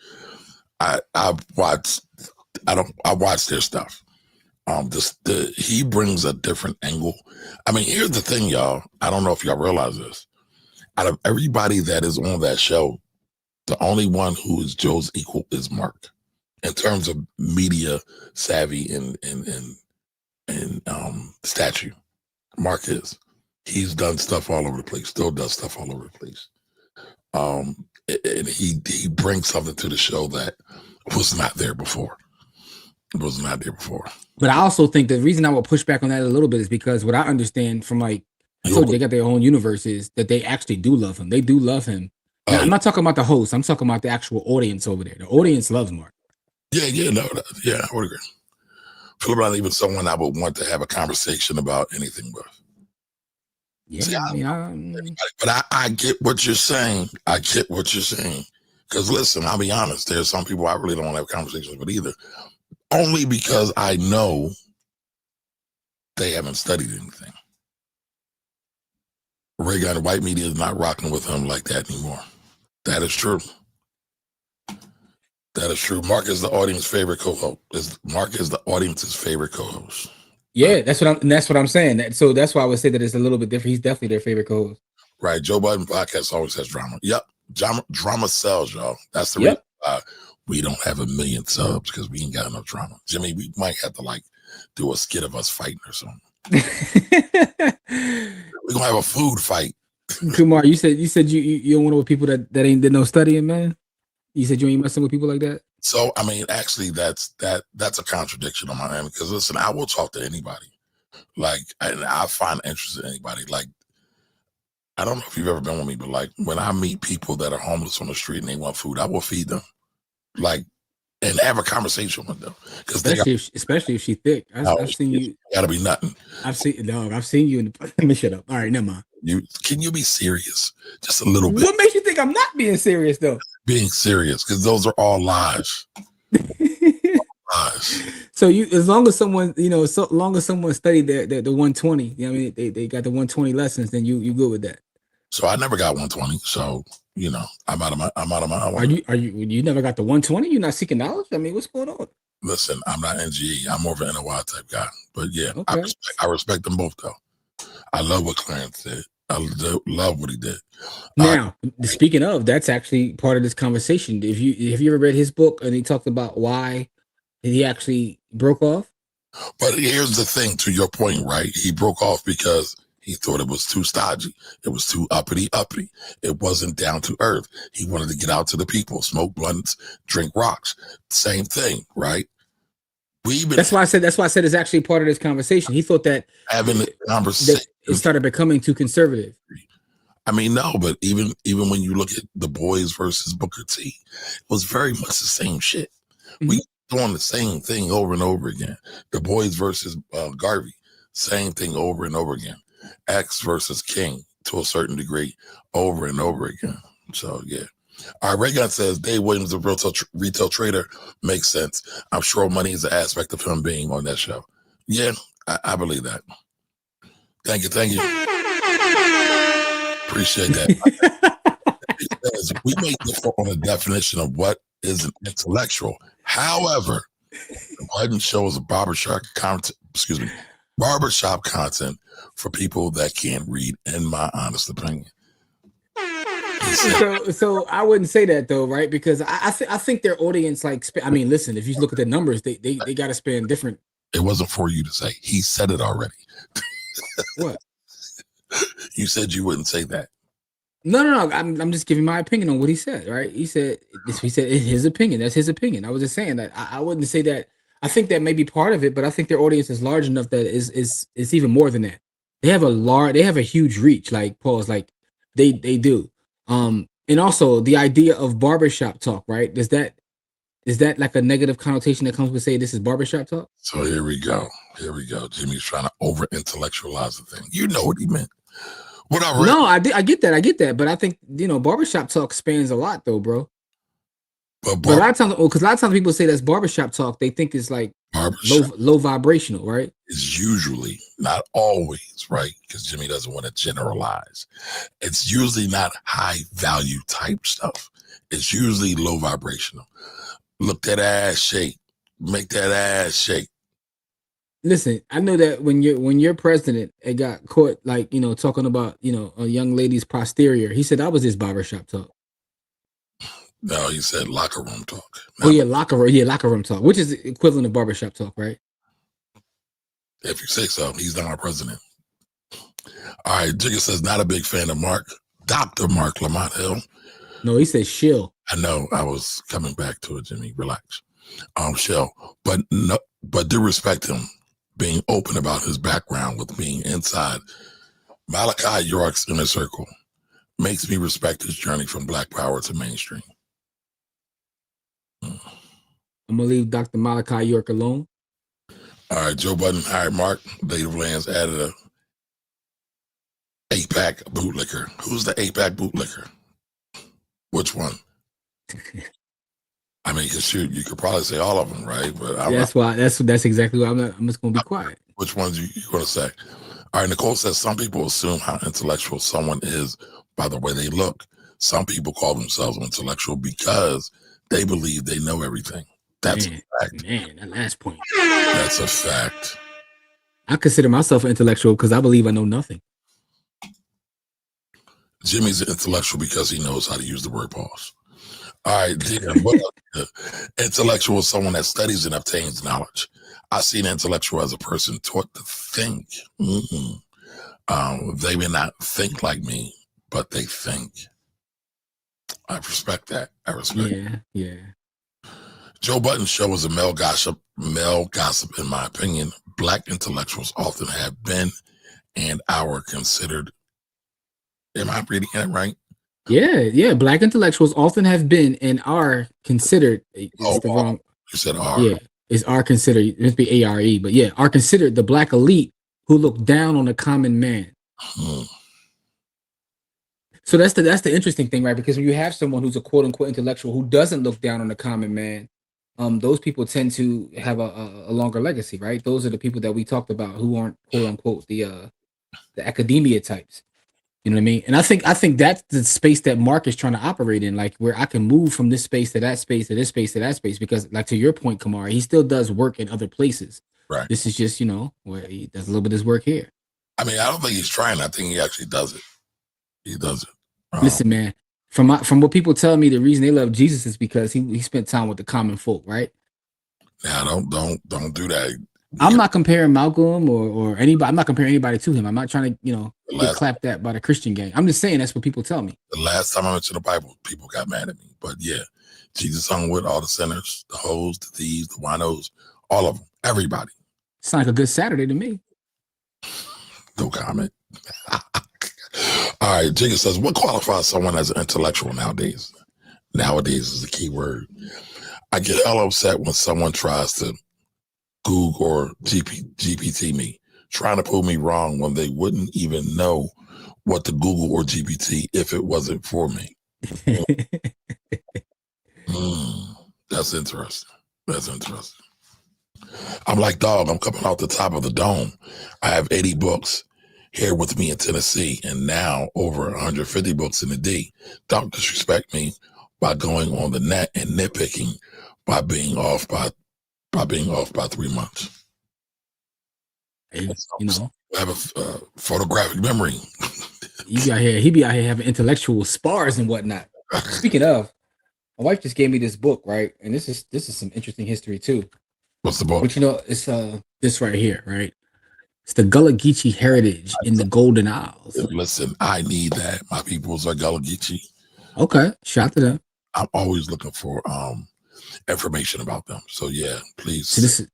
I watch their stuff. He brings a different angle. I mean, here's the thing, y'all. I don't know if y'all realize this. Out of everybody that is on that show, the only one who is Joe's equal is Mark, in terms of media savvy and stature. Mark is. He's done stuff all over the place. Still does stuff all over the place. And he brings something to the show that was not there before. It was not there before. But I also think the reason I will push back on that a little bit is because what I understand from I told you they got their own universe is that they actually do love him. They do love him. Now, I'm not talking about the host. I'm talking about the actual audience over there. The audience loves Mark. Yeah, I would agree. Philip not even someone I would want to have a conversation about anything with. Yeah, see, but I get what you're saying. Because listen, I'll be honest. There's some people I really don't want to have conversations with either. Only because I know they haven't studied anything. Regular white media is not rocking with him like that anymore. That is true. That is true. Mark is the audience's favorite co-host. Mark is the audience's favorite co-host. Yeah, that's what I'm saying. So that's why I would say that it's a little bit different. He's definitely their favorite co-host. Right. Joe Budden podcast always has drama. Yep. Drama sells, y'all. That's the Yep. reason why we don't have 1 million subs, because we ain't got enough drama. Jimmy, we might have to like do a skit of us fighting or something. We're gonna have a food fight. Kumar, you said you don't want to with people that ain't did no studying, man. You said you ain't messing with people like that. So I mean, actually, that's a contradiction on my end, because listen, I will talk to anybody. Like, I find interest in anybody. Like, I don't know if you've ever been with me, but like when I meet people that are homeless on the street and they want food, I will feed them, like, and have a conversation with them, because especially if she's thick. I've seen you. Gotta be nothing. I've seen you. Let me shut up. All right, never mind. Can you be serious just a little bit? What makes you think I'm not being serious though? Being serious, because those are all lies. So as long as someone, so long as someone studied the 120, I mean, they got the 120 lessons, then you good with that. So I never got 120. So I'm out of my. Are you never got the 120? You're not seeking knowledge? I mean, what's going on? Listen, I'm not NGE. I'm more of an NOI type guy. But yeah, okay. I respect them both though. I love what Clarence did. I love what he did. Now, speaking of, that's actually part of this conversation. Have you ever read his book and he talked about why he actually broke off? But here's the thing, to your point, right? He broke off because he thought it was too stodgy. It was too uppity. It wasn't down to earth. He wanted to get out to the people, smoke blunts, drink rocks. Same thing, right? That's why I said it's actually part of this conversation. He thought that having a conversation, it started becoming too conservative. I mean, no, but even when you look at the boys versus Booker T, it was very much the same shit. Mm-hmm. We doing the same thing over and over again. The boys versus Garvey, same thing over and over again. X versus King, to a certain degree, over and over again. So yeah. All right, Raygun says Dave Williams, the retail trader, makes sense. I'm sure money is an aspect of him being on that show. Yeah, I believe that. Thank you. Appreciate that. We may differ on the definition of what is an intellectual. However, the Budden shows barbershop content for people that can't read, in my honest opinion. So I wouldn't say that though, right? Because I think their audience, listen, if you look at the numbers, they got to spend different. It wasn't for you to say. He said it already. What? You said you wouldn't say that. No. I'm just giving my opinion on what he said, right? He said his opinion. That's his opinion. I was just saying that I wouldn't say that. I think that may be part of it, but I think their audience is large enough that is even more than that. They have a huge reach, like Paul's, like they do. And also the idea of barbershop talk, right? Is that like a negative connotation that comes with say this is barbershop talk? So here we go. Jimmy's trying to over intellectualize the thing. You know what he meant. No, I get that. But I think, barbershop talk spans a lot though, bro. But a lot of times people say that's barbershop talk, they think it's like low vibrational, right? It's usually, not always, right? Because Jimmy doesn't want to generalize. It's usually not high value type stuff. It's usually low vibrational. Look that ass shake. Make that ass shake. Listen, I know that when you're president, it got caught talking about a young lady's posterior. He said that was his barbershop talk. No, he said locker room talk. No. Oh yeah, locker room talk, which is the equivalent of barbershop talk, right? If you say so. He's not our president. All right, Jigga says not a big fan of Dr. Mark Lamont Hill. No, he said shill. I know. I was coming back to it, Jimmy. Relax. Shill, but do respect him being open about his background with being inside Malachi York's inner circle. Makes me respect his journey from Black Power to mainstream. I'm gonna leave Dr. Malachi York alone. All right, Joe Budden hired Mark. Native Lands added a 8-pack bootlicker. Who's the 8-pack bootlicker? Which one? I mean, shoot, you could probably say all of them, right? But that's exactly why I'm just gonna be quiet. Which ones you gonna say? All right, Nicole says some people assume how intellectual someone is by the way they look. Some people call themselves intellectual because They believe they know everything. That's Man, a fact. man, that last point. That's a fact. I consider myself an intellectual because I believe I know nothing. Jimmy's an intellectual because he knows how to use the word pause. All right, Dan, what intellectual is someone that studies and obtains knowledge. I see an intellectual as a person taught to think. They may not think like me, but they think. I respect that. I respect. Yeah. Joe Budden's show was a male gossip. In my opinion, Black intellectuals often have been and are considered. Am I reading that right? Yeah. Black intellectuals often have been and are considered. You said are. Yeah, are considered. It must be ARE, but yeah, are considered the Black elite who look down on the common man. So that's the interesting thing, right? Because when you have someone who's a quote unquote intellectual who doesn't look down on the common man, those people tend to have a longer legacy, right? Those are the people that we talked about who aren't quote unquote the academia types. You know what I mean? And I think that's the space that Mark is trying to operate in, like where I can move from this space to that space to this space to that space, because like to your point, Kamari, he still does work in other places. Right. This is just, where he does a little bit of his work here. I mean, I don't think he's trying. I think he actually does it. He does it. Listen, man, from what people tell me, the reason they love Jesus is because he spent time with the common folk, right? Now, don't do that. I'm not comparing Malcolm or anybody. I'm not comparing anybody to him. I'm not trying to, get clapped at by the Christian gang. I'm just saying that's what people tell me. The last time I went to the Bible, people got mad at me. But yeah, Jesus hung with all the sinners, the hoes, the thieves, the winos, all of them, everybody. Sounds like a good Saturday to me. No comment. All right, Jigga says, what qualifies someone as an intellectual nowadays? Nowadays is the key word. I get hell upset when someone tries to Google or GPT me, trying to prove me wrong when they wouldn't even know what to Google or GPT if it wasn't for me. That's interesting. I'm like, dog, I'm coming off the top of the dome. I have 80 books here with me in Tennessee and now over 150 books in the D. Don't disrespect me by going on the net and nitpicking by being off by 3 months. Hey, I have a photographic memory. He be out here having intellectual spars and whatnot. Speaking of, my wife just gave me this book, right? And this is some interesting history too. What's the book? But it's this right here, right? It's the Gullah Geechee heritage in the Golden Isles. Listen, I need that. My peoples are Gullah Geechee. Okay, shout to them. I'm always looking for information about them. So yeah, please. So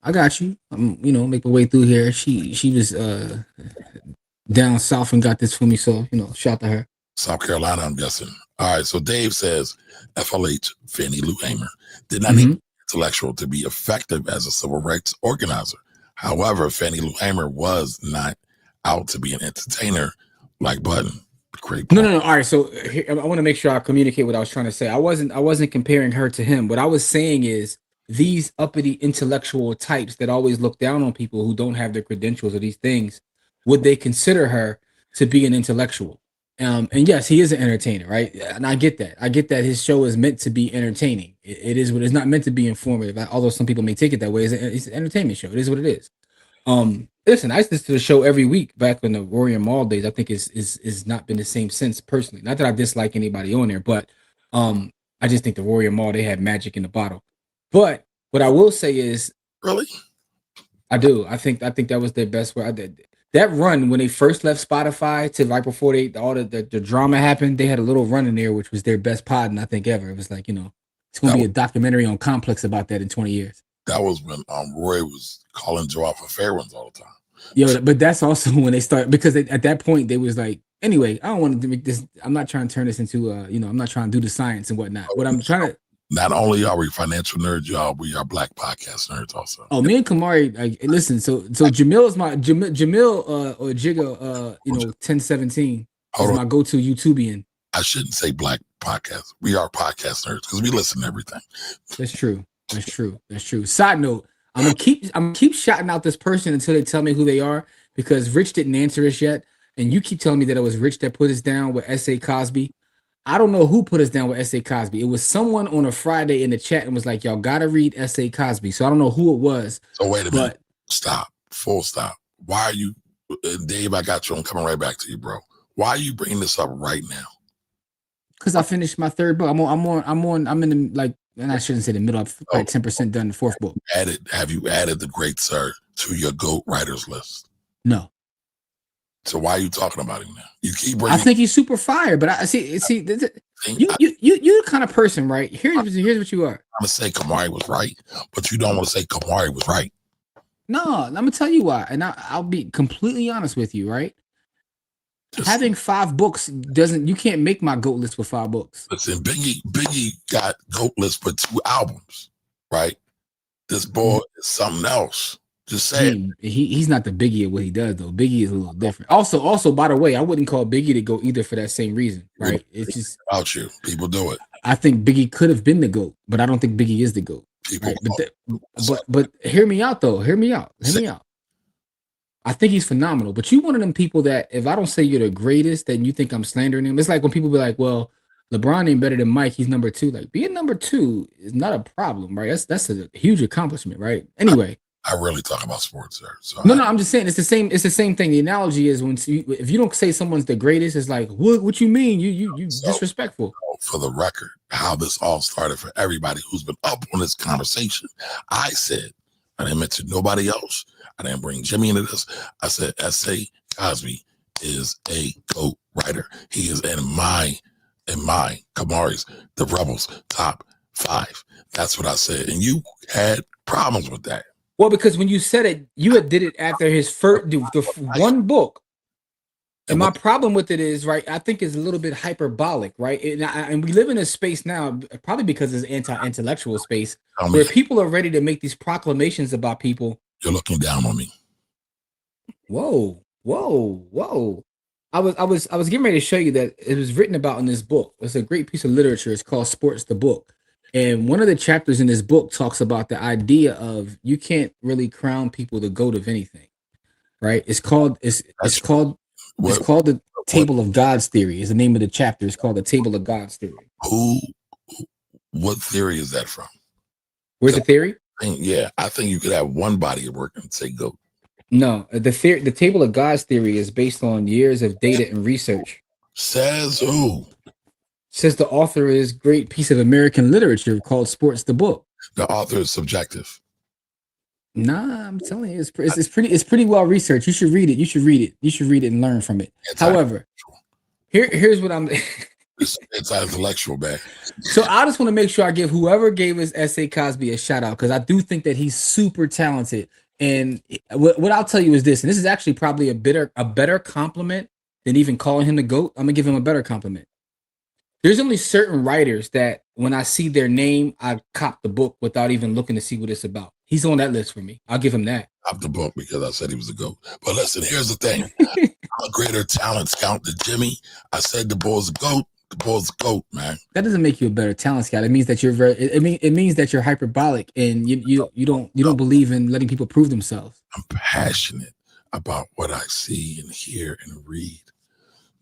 I got you. I'm make my way through here. She was down south and got this for me. So shout to her. South Carolina, I'm guessing. All right. So Dave says FLH Fannie Lou Hamer did not need intellectual to be effective as a civil rights organizer. However, Fannie Lou Hamer was not out to be an entertainer like Budden. Great point. No. All right. So here, I want to make sure I communicate what I was trying to say. I wasn't comparing her to him. What I was saying is these uppity intellectual types that always look down on people who don't have the credentials or these things, would they consider her to be an intellectual? And yes, he is an entertainer, right? And I get that. His show is meant to be entertaining. It is what it's not meant to be informative. Although some people may take it that way, it's an entertainment show. It is what it is. Listen, I listen to the show every week back in the Rory and Maul days. I think is not been the same since personally. Not that I dislike anybody on there, but I just think the Rory and Maul, they had magic in the bottle. But what I will say is, really, I do. I think that was their best work. That run when they first left Spotify to right before all the drama happened, they had a little run in there, which was their best pod, and I think ever. It was like, it's going to be a documentary on Complex about that in 20 years. That was when Roy was calling Joe out for fair ones all the time. Yeah, but that's also when they started, because at that point they was like, anyway, I don't want to make this. I'm not trying to turn this into I'm not trying to do the science and whatnot. What I'm trying to. Not only are we financial nerds, y'all, we are Black podcast nerds also. Oh, me and Kamari, listen. So Jamil is my Jamil or Jigga, 1017 is my go-to YouTubian. I shouldn't say Black podcast. We are podcast nerds because we listen to everything. That's true. Side note, I'm gonna keep shouting out this person until they tell me who they are, because Rich didn't answer us yet, and you keep telling me that it was Rich that put us down with S.A. Cosby. I don't know who put us down with S.A. Cosby. It was someone on a Friday in the chat and was like, y'all gotta read S.A. Cosby. So I don't know who it was. So wait a minute. Stop. Full stop. Why are you, Dave, I got you. I'm coming right back to you, bro. Why are you bringing this up right now? Because I finished my third book. I'm in the, like, and I shouldn't say the middle. I'm like 10% done the fourth book. Have you added the great sir to your GOAT writers list? No. So why are you talking about him now? You keep bringing. I think he's super fire, but I see. You the kind of person, right? Here's what you are. I'm gonna say Kamari was right, but you don't want to say Kamari was right. No, I'm gonna tell you why, and I'll be completely honest with you, right? Having 5 books you can't make my GOAT list with 5 books. Listen, Biggie got GOAT list for 2 albums, right? This boy is something else. Just saying. He's not the Biggie of what he does, though. Biggie is a little different. Also, by the way, I wouldn't call Biggie the GOAT either for that same reason, right? It's just about you. People do it. I think Biggie could have been the GOAT, but I don't think Biggie is the GOAT. People, right? But hear me out, though. Hear me out. I think he's phenomenal. But you one of them people that if I don't say you're the greatest, then you think I'm slandering him. It's like when people be like, "Well, LeBron ain't better than Mike. He's number 2." Like being number 2 is not a problem, right? That's a huge accomplishment, right? Anyway. I really talk about sports, sir. So no, I'm just saying it's the same. It's the same thing. The analogy is if you don't say someone's the greatest, it's like what you mean? You disrespectful. For the record, how this all started for everybody who's been up on this conversation, I said I didn't mention nobody else. I didn't bring Jimmy into this. I said S.A. Cosby is a GOAT writer. He is in my Kamari's, the Rebels top 5. That's what I said, and you had problems with that. Well, because when you said it, you did it after his first the one book. And my problem with it is, right, I think it's a little bit hyperbolic, right? And we live in a space now, probably because it's anti-intellectual space, where people are ready to make these proclamations about people. You're looking down on me. Whoa. I was getting ready to show you that it was written about in this book. It's a great piece of literature. It's called Sports the Book. And one of the chapters in this book talks about the idea of you can't really crown people the GOAT of anything, right? It's called the Table of Gods theory. Is the name of the chapter. It's called the Table of Gods theory. What theory is that from? Where's the theory? I think you could have one body of work and say GOAT. No, the Table of Gods theory is based on years of data and research. Says who? Says the author is great piece of American literature called Sports the Book. The author is subjective. Nah, I'm telling you, it's pretty well researched. You should read it. You should read it and learn from it. However, here's what I'm. It's intellectual, man. So I just want to make sure I give whoever gave us S.A. Cosby a shout out because I do think that he's super talented. And what I'll tell you is this, and this is actually probably a better compliment than even calling him the GOAT. I'm gonna give him a better compliment. There's only certain writers that when I see their name, I cop the book without even looking to see what it's about. He's on that list for me. I'll give him that. Cop the book because I said he was the GOAT. But listen, here's the thing. I'm a greater talent scout than Jimmy. I said the boy's the GOAT. The boy's the GOAT, man. That doesn't make you a better talent scout. It means that you're it means that you're hyperbolic and you don't believe in letting people prove themselves. I'm passionate about what I see and hear and read.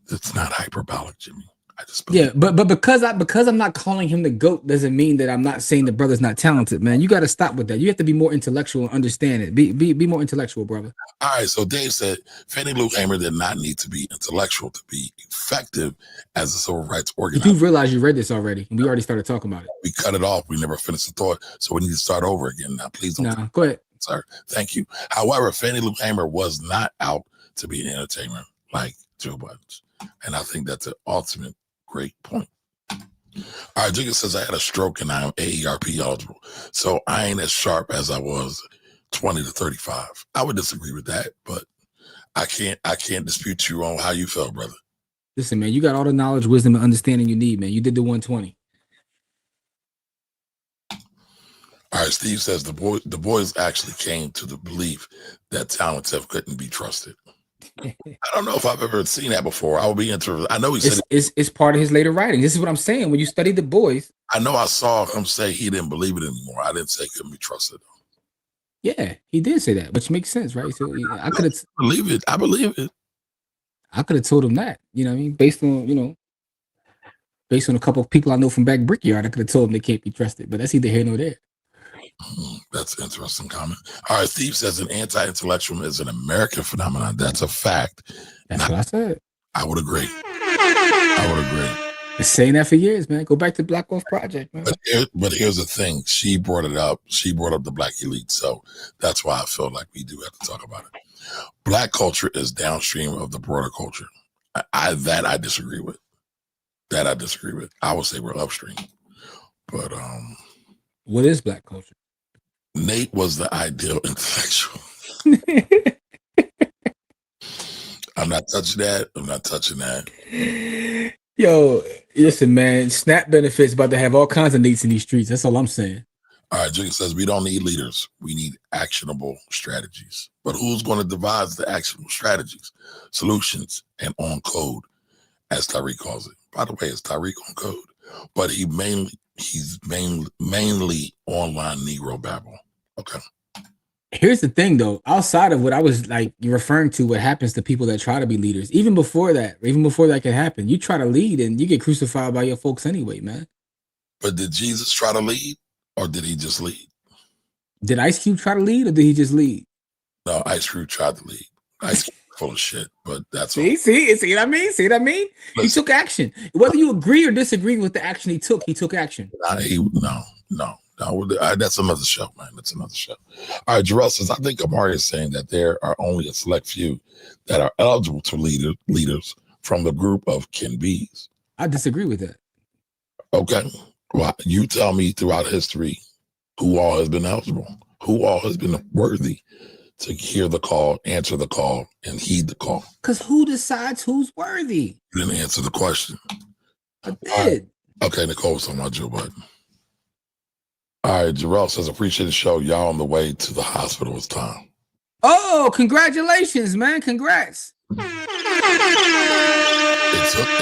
That's not hyperbolic, Jimmy. I just but because I'm not calling him the GOAT doesn't mean that I'm not saying the brother's not talented, man. You got to stop with that. You have to be more intellectual and understand it. Be more intellectual, brother. All right. So Dave said Fannie Lou Hamer did not need to be intellectual to be effective as a civil rights organizer. You do realize you read this already, and we already started talking about it. We cut it off. We never finished the thought, so we need to start over again now. Please don't. No, go ahead, sir. Thank you. However, Fannie Lou Hamer was not out to be an entertainer like Joe Budden, and I think that's an ultimate great point. All right, Jigga says I had a stroke and I'm AARP eligible, so I ain't as sharp as I was 20 to 35. I would disagree with that, but I can't dispute you on how you felt, brother. Listen, man, you got all the knowledge, wisdom, and understanding you need, man. You did the 120. All right, Steve says the boys actually came to the belief that talented couldn't be trusted. I don't know if I've ever seen that before. I would be interested. I know he said it's part of his later writing. This is what I'm saying. When you study the boys, I know I saw him say he didn't believe it anymore. I didn't say it couldn't be trusted. Yeah, he did say that, which makes sense, right? So I could have believe it. I believe it. I could have told him that, you know what I mean, based based on a couple of people I know from back Brickyard, I could have told them they can't be trusted. But that's either here nor there. That's an interesting comment. All right, Steve says an anti-intellectual is an American phenomenon. That's a fact. That's what I said. I would agree. I would agree. Been saying that for years, man. Go back to Black Wealth Project, man. But here's the thing. She brought it up. She brought up the Black elite. So that's why I feel like we do have to talk about it. Black culture is downstream of the broader culture. I disagree with. That I disagree with. I would say we're upstream. But what is Black culture? Nate was the ideal intellectual. I'm not touching that. I'm not touching that. Yo, listen, man. SNAP benefits about to have all kinds of Nates in these streets. That's all I'm saying. All right, Jiggy says we don't need leaders. We need actionable strategies. But who's going to devise the actionable strategies, solutions, and on code, as Tariq calls it? By the way, it's Tariq on code, but he's mainly online Negro babble. Okay. Here's the thing, though. Outside of what I was like referring to, what happens to people that try to be leaders, even before that can happen, you try to lead and you get crucified by your folks anyway, man. But did Jesus try to lead, or did he just lead? Did Ice Cube try to lead, or did he just lead? No, Ice Cube tried to lead. Ice Cube full of shit, but that's see what I mean? See what I mean? Listen, he took action. Whether you agree or disagree with the action he took action. No. That's another show, man. That's another show. All right, Jarrell says, I think Amari is saying that there are only a select few that are eligible to leaders from the group of Ken B's. I disagree with that. Okay. Well, you tell me throughout history who all has been eligible, who all has been worthy to hear the call, answer the call, and heed the call. Because who decides who's worthy? You didn't answer the question. I did. Right. Okay, Nicole's talking about Joe Budden. All right, Jarrell says, appreciate the show. Y'all on the way to the hospital. It's time. Oh, congratulations, man. Congrats.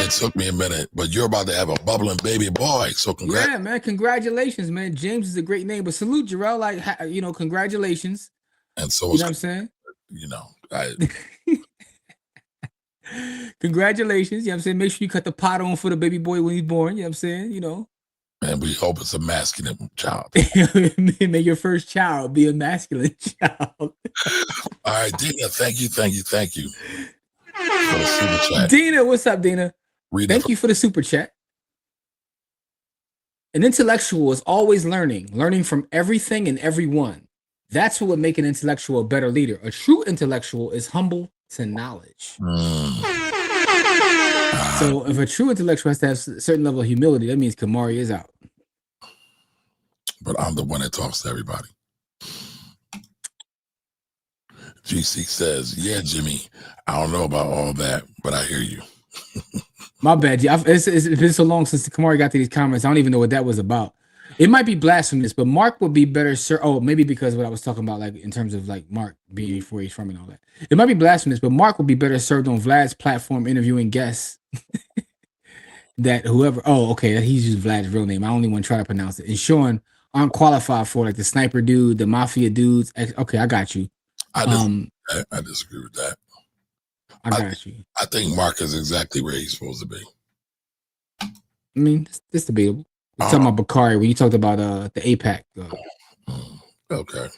It took me a minute, but you're about to have a bubbling baby boy. So congrats. Yeah, man. Congratulations, man. James is a great name, but salute, Jarrell. Like, congratulations. And so you know what I'm saying? Congratulations. You know what I'm saying? Make sure you cut the pot on for the baby boy when he's born. You know what I'm saying? And we hope it's a masculine child. May your first child be a masculine child. All right, Dina, thank you. For the super chat. Dina, what's up, Dina? Thank you for the super chat. An intellectual is always learning from everything and everyone. That's what would make an intellectual a better leader. A true intellectual is humble to knowledge. So if a true intellectual has to have a certain level of humility, that means Kamari is out. But I'm the one that talks to everybody. GC says, yeah, Jimmy, I don't know about all that, but I hear you. My bad. It's been so long since Kamari got to these comments. I don't even know what that was about. It might be blasphemous, but Mark would be better, sir. Oh, maybe because of what I was talking about, like in terms of like Mark being before he's from and all that. It might be blasphemous, but Mark would be better served on Vlad's platform interviewing guests. That whoever, he's used Vlad's real name. I only want to try to pronounce it. And Sean aren't qualified for like the sniper dude, the mafia dudes. Okay, I got you. I disagree with that. I got you. I think Mark is exactly where he's supposed to be. I mean, it's debatable. You're talking about Bakari when you talked about the APAC. Okay.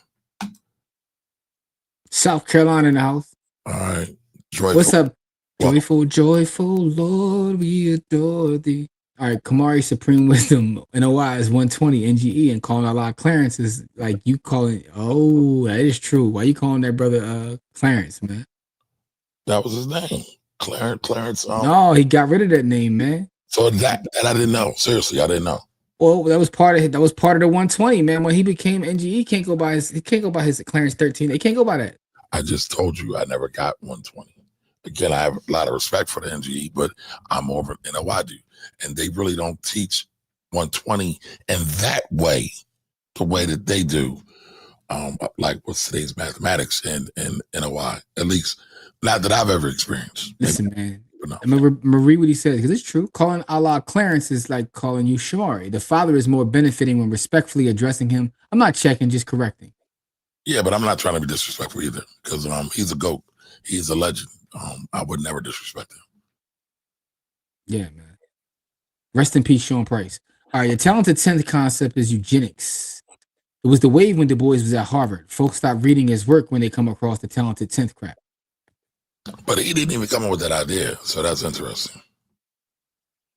South Carolina in the house. All right. Joyful. What's up? Joyful, Lord, we adore thee. All right, Kamari Supreme Wisdom NOI is 120 NGE, and calling a lot of Clarence is like you calling. Oh, that is true. Why you calling that brother Clarence, man? That was his name, Clarence. No, he got rid of that name, man. So that I didn't know. Seriously, I didn't know. Well, that was part of the 120, man. When he became NGE, he can't go by his Clarence 13. They can't go by that. I just told you I never got 120. Again, I have a lot of respect for the NGE, but I'm more of an NOI dude. And they really don't teach 120 in that way, the way that they do, like what's today's mathematics and NOI, at least not that I've ever experienced. Listen, man. I'm gonna read what he says because it's true. Calling Allah Clarence is like calling you Shamari. The father is more benefiting when respectfully addressing him. I'm not checking, just correcting. Yeah, but I'm not trying to be disrespectful either because he's a GOAT. He's a legend. I would never disrespect him. Yeah, man. Rest in peace, Sean Price. All right, the talented 10th concept is eugenics. It was the wave when Du Bois was at Harvard. Folks stopped reading his work when they come across the talented 10th crap. But he didn't even come up with that idea, so that's interesting.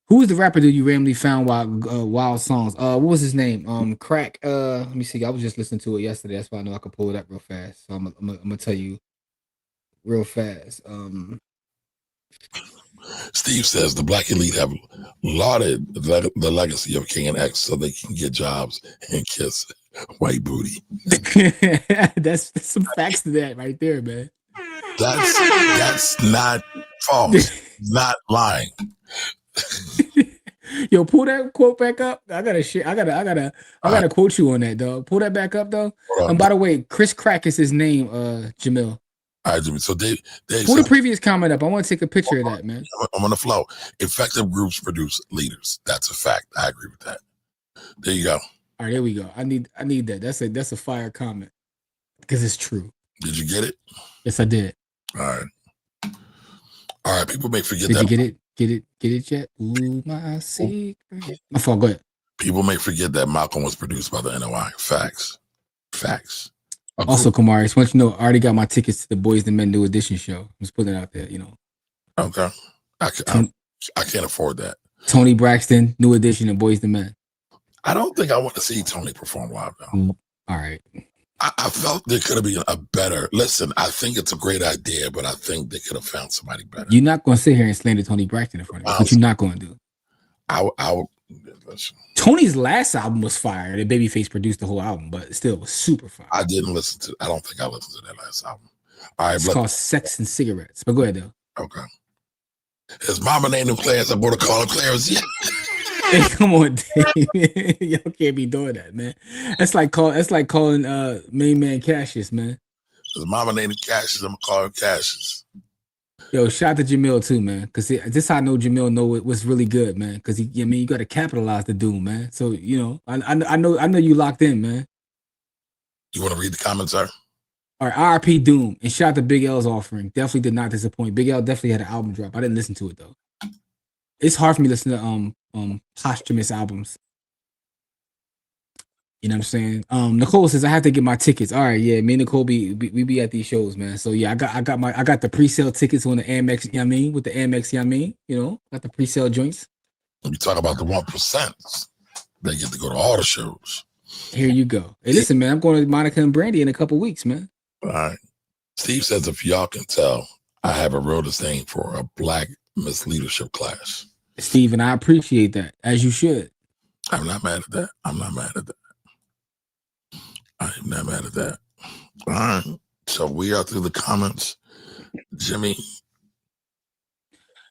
Who was the rapper that you randomly found wild songs? What was his name? Crack. Let me see. I was just listening to it yesterday. That's why I know I could pull it up real fast. So I'm gonna tell you real fast. Steve says the black elite have lauded the legacy of King and X so they can get jobs and kiss white booty. That's some facts to that right there, man. That's not false. Not lying. Yo, pull that quote back up. I gotta quote you on that, dog. Pull that back up, though. And by the way, Chris Crack is his name, Jamil. All right, Jimmy. So Dave pull the previous comment up. I want to take a picture of that, man. I'm on the flow. Effective groups produce leaders. That's a fact. I agree with that. There you go. All right, there we go. I need that. That's a fire comment because it's true. Did you get it? Yes, I did. All right. People may forget Did that. You get it? Get it yet? Ooh, my secret. My fault. Go ahead. People may forget that Malcolm was produced by the NOI. Facts. Also, Kamari, I just want you to know, I already got my tickets to the Boys and Men New Edition show. I'm just putting it out there, Okay. I can't afford that. Tony Braxton, New Edition, and Boys and Men. I don't think I want to see Tony perform live, though. All right. I felt there could have been a better. Listen, I think it's a great idea, but I think they could have found somebody better. You're not going to sit here and slander Tony Braxton in front of me. What you're not going to do. I would. Listen. Tony's last album was fire. The Babyface produced the whole album, but still it was super fire. I didn't listen to. I don't think I listened to that last album. All right, it's called Sex and Cigarettes. But go ahead, though. Okay. His mama named him Clarence. I'm going to call him Clarence. Yeah. Hey, come on, Dave. Y'all can't be doing that, man. That's like calling main man Cassius, man. His mama named him Cassius. I'm gonna call him Cassius. Yo, shout out to Jamil too, man. Because this how I know Jamil know it was really good, man. Because you got to capitalize the doom, man. So I know you locked in, man. You want to read the comments, sir? All right, RIP Doom, and shout out to Big L's offering. Definitely did not disappoint. Big L definitely had an album drop. I didn't listen to it though. It's hard for me to listen to posthumous albums. You know what I'm saying? Nicole says I have to get my tickets. All right, yeah, me and Nicole we be at these shows, man. So yeah, I got the pre-sale tickets on the Amex, you know what I mean? With the Amex, you know what I mean? Got the pre-sale joints. We talk about the 1%. They get to go to all the shows. Here you go. Hey, listen, man, I'm going to Monica and Brandy in a couple weeks, man. All right. Steve says if y'all can tell, I have a real disdain for a black Miss Leadership class. Steve, and I appreciate that, as you should. I'm not mad at that. I'm not mad at that. All right. So we are through the comments. Jimmy.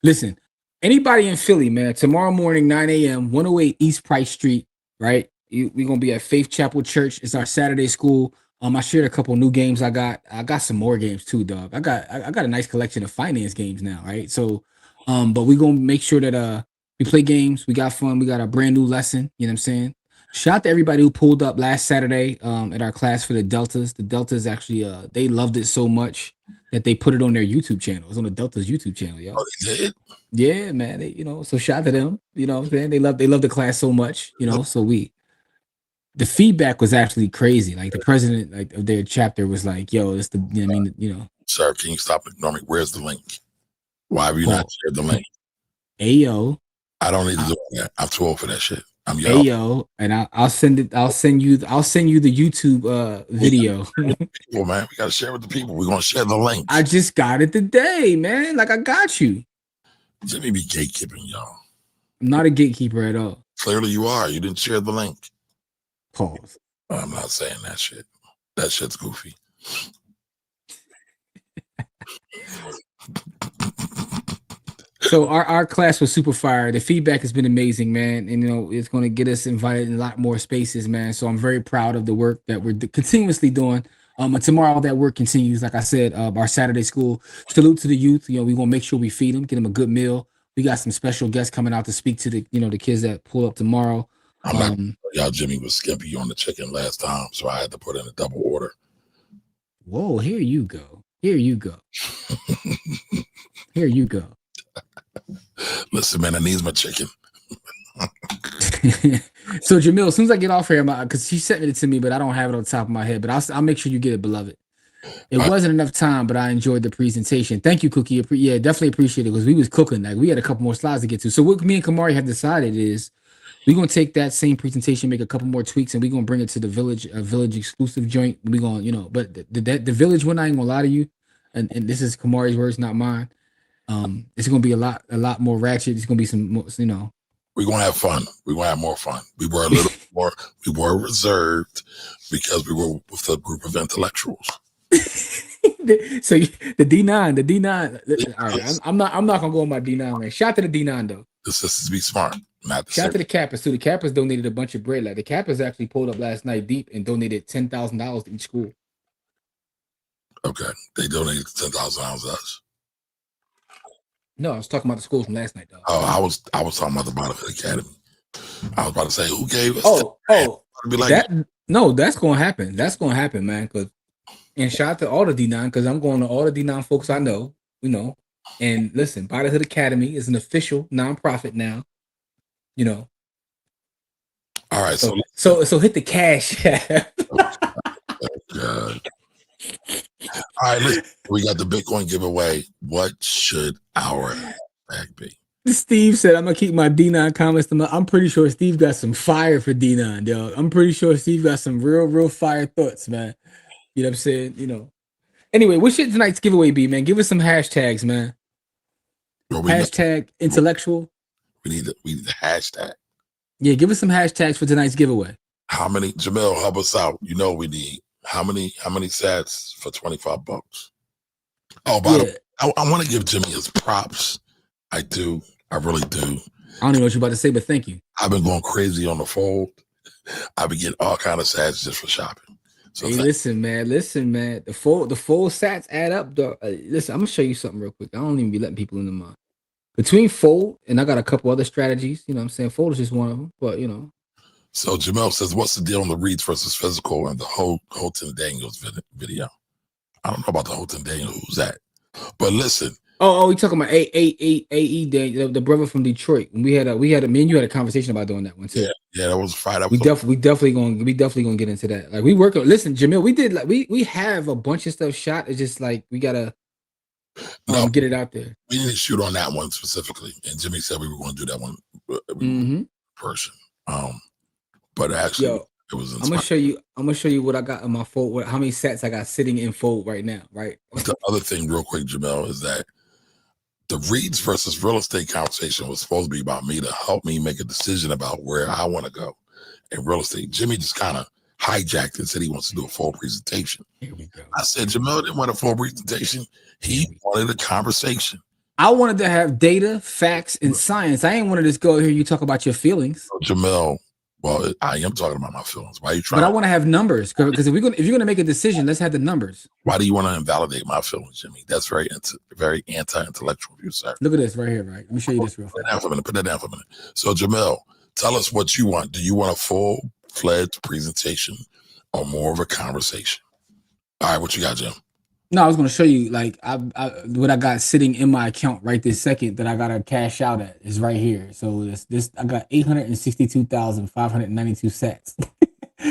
Listen, anybody in Philly, man, tomorrow morning, 9 a.m., 108 East Price Street, right? We're going to be at Faith Chapel Church. It's our Saturday school. I shared a couple new games. I got some more games too, dog. I got a nice collection of finance games now, right? So, but we're going to make sure that we play games. We got fun. We got a brand new lesson. You know what I'm saying? Shout out to everybody who pulled up last Saturday at our class for the Deltas. The Deltas actually, they loved it so much that they put it on their YouTube channel. It's on the Deltas YouTube channel, yo. Oh, they did? Yeah, man. They, so shout out to them. You know what I'm saying? They love the class so much, so the feedback was actually crazy. Like the president of their chapter was like, yo, it's the, Sir, can you stop ignoring me? Where's the link? Why have you not shared the link? Ayo. I don't need to do that. I'm too old for that shit. I'm young. Ayo, and I'll send it. I'll send you the YouTube video. People, man, we gotta share with the people. We're gonna share the link. I just got it today, man. Like I got you. Jimmy be gatekeeping, y'all. I'm not a gatekeeper at all. Clearly you are. You didn't share the link. Pause. I'm not saying that shit. That shit's goofy. So our class was super fire. The feedback has been amazing, man. And, it's going to get us invited in a lot more spaces, man. So I'm very proud of the work that we're continuously doing. And tomorrow that work continues. Like I said, our Saturday school, salute to the youth. We want to make sure we feed them, get them a good meal. We got some special guests coming out to speak to the kids that pull up tomorrow. Y'all, Jimmy was skimpy on the chicken last time, so I had to put in a double order. Whoa, here you go. Here you go. Here you go. Listen, man, I need my chicken. So Jamil, as soon as I get off here, because she sent it to me, but I don't have it on top of my head. But I'll make sure you get it, beloved. It wasn't enough time, but I enjoyed the presentation. Thank you, Cookie. Yeah, definitely appreciate it because we was cooking. Like we had a couple more slides to get to. So what me and Kamari have decided is we're gonna take that same presentation, make a couple more tweaks, and we're gonna bring it to the village, a village exclusive joint. We're gonna, but the village one, I ain't gonna lie to you, and this is Kamari's words, not mine. It's gonna be a lot more ratchet. It's gonna be some more, We're gonna have fun. We're gonna have more fun. We were a little more. We were reserved because we were with a group of intellectuals. So the D9. All right, I'm not gonna go on my D9, man. Shout to the D9 though. The sisters be smart. Not Shout to the Kappas too. The Kappas donated a bunch of bread. Like the Kappas actually pulled up last night deep and donated $10,000 to each school. Okay, they donated $10,000 to us. No, I was talking about the schools from last night though. Oh, I was talking about the Bonneville Academy. I was about to say who gave us. Be like that. No, that's gonna happen. That's gonna happen, man. And shout out to all the D9 because I'm going to all the D9 folks I know. And listen, Bonneville Academy is an official nonprofit now. All right, so hit the cash. God. All right, listen, we got the Bitcoin giveaway. What should our bag be? Steve said, I'm going to keep my D9 comments. I'm pretty sure Steve got some fire for D9, yo. I'm pretty sure Steve got some real fire thoughts, man. You know what I'm saying? Anyway, what should tonight's giveaway be, man? Give us some hashtags, man. Hashtag intellectual. We need the hashtag. Yeah, give us some hashtags for tonight's giveaway. How many? Jamil, help us out. We need how many sats for $25? Oh, by the way, I want to give Jimmy his props. I do. I really do. I don't even know what you're about to say, but thank you. I've been going crazy on the fold. I've been getting all kind of sats just for shopping. So hey, listen, man. The full sats add up, though. Listen, I'm gonna show you something real quick. I don't even be letting people in the mind. Between fold and I got a couple other strategies. You know what I'm saying? Fold is just one of them, but So Jamel says, what's the deal on the reads versus physical and the Houghton Daniels video? I don't know about the Houghton Daniels. Who's that? But listen. Oh, we talking about AE Daniel, the brother from Detroit. Me and you had a conversation about doing that one too. Yeah, that was Friday. We definitely gonna get into that. Like we work. Listen, Jamil, we did like we have a bunch of stuff shot. It's just like we gotta get it out there. We didn't shoot on that one specifically, and Jimmy said we were going to do that one person. But actually, it was. I'm gonna show you what I got in my fold. How many sets I got sitting in fold right now? Right. The other thing, real quick, Jamel, is that the reads versus real estate conversation was supposed to be about me to help me make a decision about where I want to go in real estate. Jimmy just kind of hijacked and said he wants to do a full presentation. Here we go. I said Jamel didn't want a full presentation. He wanted a conversation. I wanted to have data, facts, and science. I ain't want to just go here. You talk about your feelings. So Jamel, well, I am talking about my feelings. Why are you trying? But I want to have numbers because if you're gonna make a decision, let's have the numbers. Why do you want to invalidate my feelings, Jimmy? That's very anti-intellectual of you, sir. Look at this right here, right? Let me show you this real fast. Put that down for a minute. So Jamel, tell us what you want. Do you want a full-fledged presentation or more of a conversation? All right, what you got, Jim? No, I was going to show you like what I got sitting in my account right this second that I got to cash out at is right here. So this I got 862,592 sats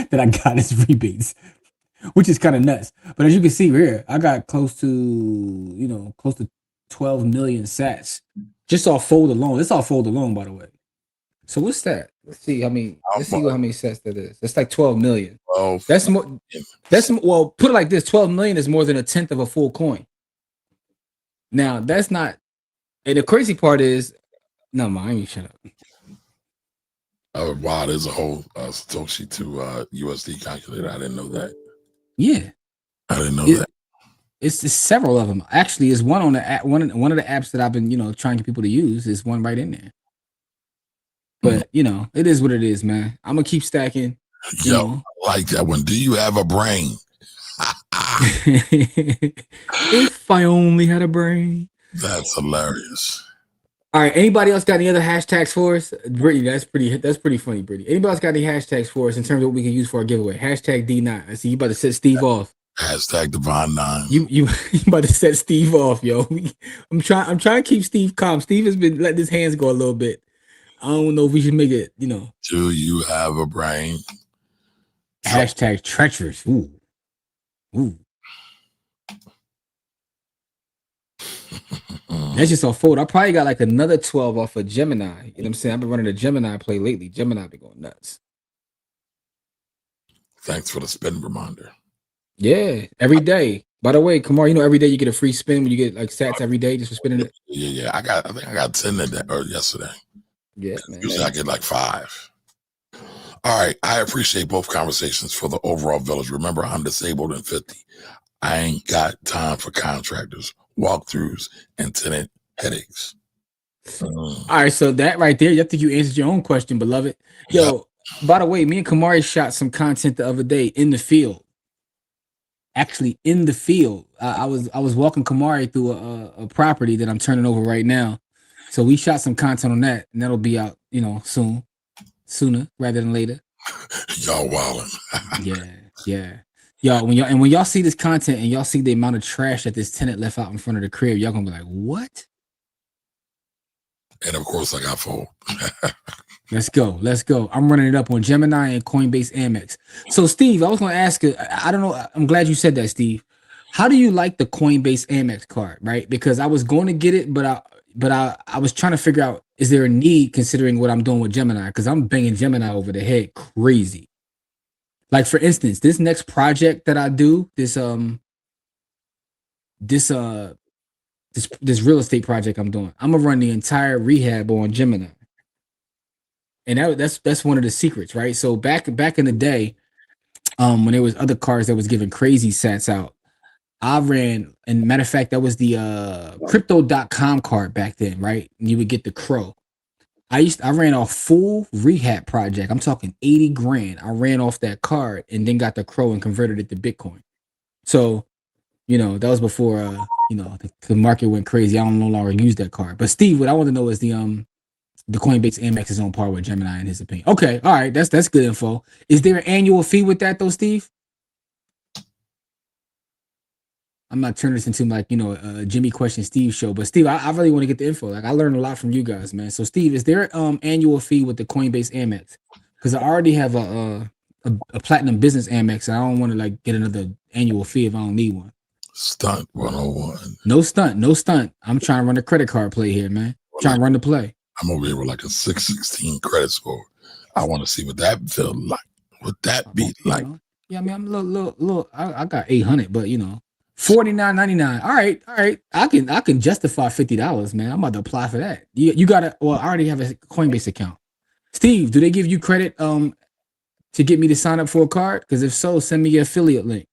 that I got as rebates, which is kind of nuts. But as you can see here, I got close to 12 million sats just off fold alone. It's all fold alone, by the way. So what's that? Let's see how many sets that is. It's like 12 million. Oh, that's more. Well, put it like this: 12 million is more than a tenth of a full coin. Now that's not. And the crazy part is, no, man, you shut up. Oh wow, there's a whole Satoshi to USD calculator. I didn't know that. Yeah, I didn't know that. It's several of them. Actually, it's one on the app. One of the apps that I've been trying to get people to use. Is one right in there. But it is what it is, man. I'm gonna keep stacking. I like that one. Do you have a brain? If I only had a brain. That's hilarious. All right. Anybody else got any other hashtags for us? Brittany, that's pretty funny, Brittany. Anybody else got any hashtags for us in terms of what we can use for our giveaway? Hashtag D9. I see you about to set Steve off. Hashtag Divine 9. You about to set Steve off, yo. I'm trying to keep Steve calm. Steve has been letting his hands go a little bit. I don't know if we should make it, Do you have a brain? hashtag treacherous. Ooh. That's just off fold. I probably got like another 12 off of Gemini. You know what I'm saying? I've been running a Gemini play lately. Gemini been going nuts. Thanks for the spin reminder. Yeah, every day. By the way, Kamar, every day you get a free spin when you get like sats every day just for spinning it. Yeah. I think I got 10 today or yesterday. Yeah, man. Usually I get like 5. All right. I appreciate both conversations for the overall village. Remember, I'm disabled and 50. I ain't got time for contractors, walkthroughs, and tenant headaches. All right, so that right there, I think you answered your own question, beloved. Yo, by the way, me and Kamari shot some content the other day in the field. Actually, in the field, I was walking Kamari through a property that I'm turning over right now. So we shot some content on that, and that'll be out, sooner rather than later. Y'all wildin'. Yeah. Y'all, when y'all see this content and y'all see the amount of trash that this tenant left out in front of the crib, y'all gonna be like, what? And of course, I got full. Let's go. I'm running it up on Gemini and Coinbase Amex. So, Steve, I was going to ask you, I don't know. I'm glad you said that, Steve. How do you like the Coinbase Amex card, right? Because I was going to get it, but I was trying to figure out, is there a need considering what I'm doing with Gemini? Because I'm banging Gemini over the head crazy. Like, for instance, this next project that I do, this real estate project I'm doing, I'm going to run the entire rehab on Gemini. And that's one of the secrets, right? So back in the day, when there was other cards that was giving crazy sats out, I ran, and matter of fact, that was the crypto.com card back then, right? And you would get the crow. I ran a full rehab project. I'm talking 80 grand. I ran off that card and then got the crow and converted it to Bitcoin. So, that was before the market went crazy. I don't no longer use that card. But Steve, what I want to know is the Coinbase Amex is on par with Gemini in his opinion. Okay, all right, that's good info. Is there an annual fee with that though, Steve? I'm not turning this into like a Jimmy Question Steve show, but Steve, I really want to get the info. Like I learned a lot from you guys, man. So Steve, is there annual fee with the Coinbase Amex? Because I already have a platinum business Amex, and I don't want to like get another annual fee if I don't need one. Stunt 101. No stunt. I'm trying to run a credit card play here, man. Trying to run the play. I'm over here with like a 616 credit score. I want to see what that feel like. What that be like? Yeah, I mean, I'm a little. I got 800, but $49.99. All right. I can justify $50, man. I'm about to apply for that. You gotta. Well, I already have a Coinbase account. Steve, do they give you credit to get me to sign up for a card? Because if so, send me your affiliate link.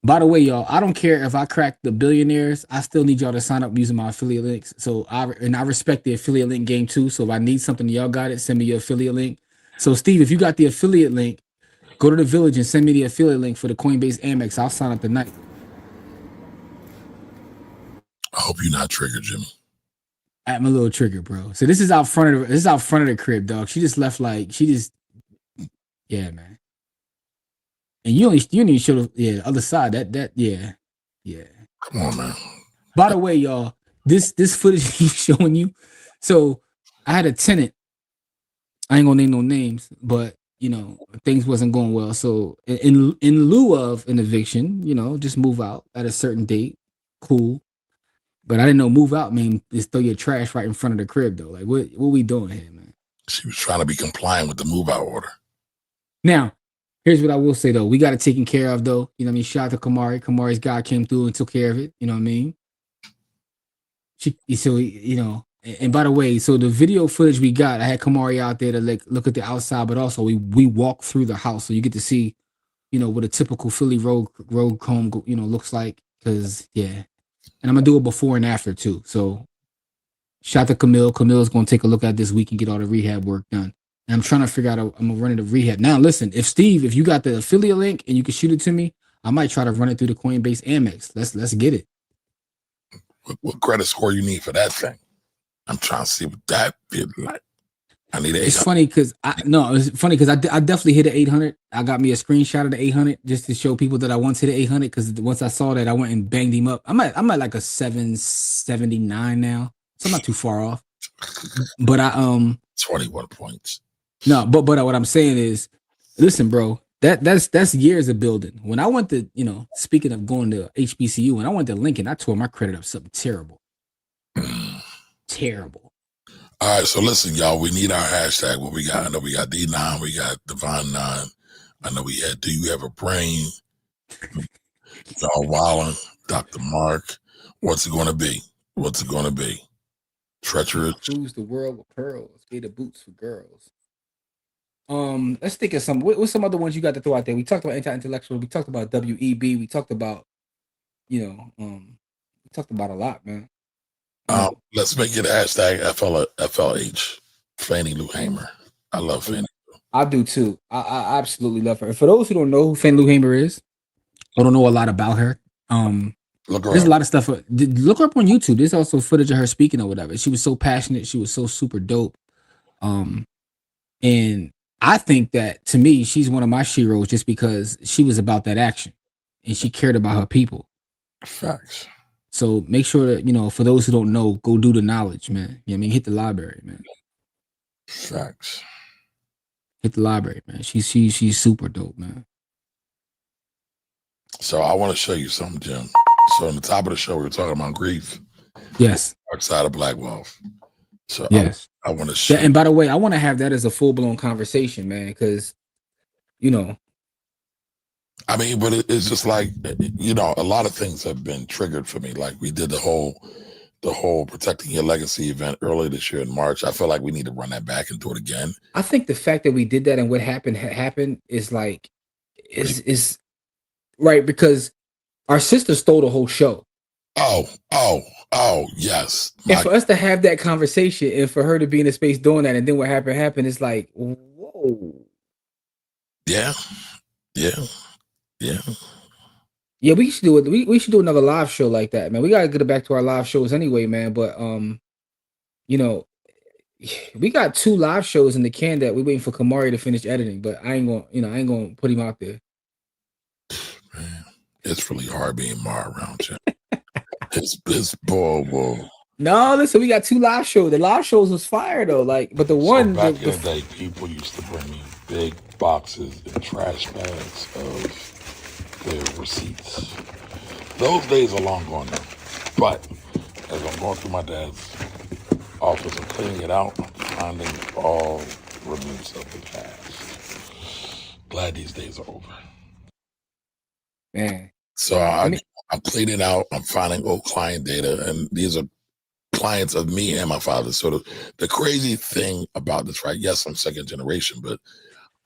By the way, y'all, I don't care if I crack the billionaires. I still need y'all to sign up using my affiliate links. So I respect the affiliate link game too. So if I need something, y'all got it. Send me your affiliate link. So Steve, if you got the affiliate link, go to the village and send me the affiliate link for the Coinbase Amex. I'll sign up tonight. I hope you're not triggered, Jimmy. I'm a little triggered, bro. So this is out front of the crib, dog. She just left yeah, man. And you only showed the other side. Yeah. Come on, man. By the way, y'all, this footage he's showing you. So I had a tenant. I ain't gonna name no names, but things wasn't going well. So in lieu of an eviction, just move out at a certain date. Cool. But I didn't know move out mean just throw your trash right in front of the crib though. Like what we doing here, man? She was trying to be compliant with the move out order. Now, here's what I will say though. We got it taken care of though. You know what I mean? Shout out to Kamari. Kamari's guy came through and took care of it. You know what I mean? And by the way, so the video footage we got, I had Kamari out there to look at the outside, but also we walk through the house. So you get to see, what a typical Philly road home, looks like. Cause yeah. And I'm gonna do it before and after too. So shout out to Camille. Camille's gonna take a look at this week and get all the rehab work done. And I'm trying to figure out, I'm gonna run it a rehab. Now, listen, if you got the affiliate link and you can shoot it to me, I might try to run it through the Coinbase Amex. Let's get it. What credit score you need for that thing? I'm trying to see what that feels like. I need an 800. It's funny because I definitely hit an 800. I got me a screenshot of the 800 just to show people that I once hit an 800. Because once I saw that, I went and banged him up. I'm at like a 779 now. so I'm not too far off. But I 21 points. no, but what I'm saying is, listen, bro, that's years of building. When I went to, speaking of going to HBCU, when I went to Lincoln, I tore my credit up something terrible. Terrible. All right, so listen, y'all, we need our hashtag. What we got? I know we got D9, we got Divine 9. I know we had Do You Have a Brain? Y'all Wallen, Dr. Mark. What's it going to be? What's it going to be? Treacherous. Cruise the world with pearls. Gator boots for girls. Let's think of some. What's some other ones you got to throw out there? We talked about anti-intellectual. We talked about WEB. We talked about, we talked about a lot, man. Let's make it hashtag FLH. Fannie Lou Hamer. I love Fannie. I do too. I absolutely love her. And for those who don't know who Fannie Lou Hamer is, or don't know a lot about her, there's a lot of stuff. Look her up on YouTube. There's also footage of her speaking or whatever. She was so passionate. She was so super dope. And I think that, to me, she's one of my sheroes just because she was about that action and she cared about her people. Facts. So make sure that, for those who don't know, go do the knowledge, man. Hit the library, man. Facts. Hit the library, man. She's super dope, man. So I want to show you something, Jim. So on the top of the show, we were talking about grief. Yes. Dark side of Black wealth. So yes. I want to show. And by the way, I want to have that as a full-blown conversation, man, because, I mean, but it's just like, a lot of things have been triggered for me. Like we did the whole Protecting Your Legacy event earlier this year in March. I feel like we need to run that back and do it again. I think the fact that we did that and what happened is like, is right, because our sister stole the whole show. Oh, yes. And for us to have that conversation and for her to be in the space doing that, and then what happened, it's like, whoa. Yeah. Yeah, we should do it. We should do another live show like that, man. We gotta get it back to our live shows anyway, man. But we got 2 live shows in the can that we're waiting for Kamari to finish editing, but I ain't gonna put him out there. Man, it's really hard being Mar around you. It's whoa. No, listen, we got 2 live shows. The live shows was fire though. But the one back in the day, people used to bring me big boxes and trash bags of their receipts. Those days are long gone now. But as I'm going through my dad's office and cleaning it out, I'm finding all remnants of the past. Glad these days are over. Man. So I'm cleaning out, I'm finding old client data, and these are clients of me and my father. So the crazy thing about this, right? Yes, I'm second generation, but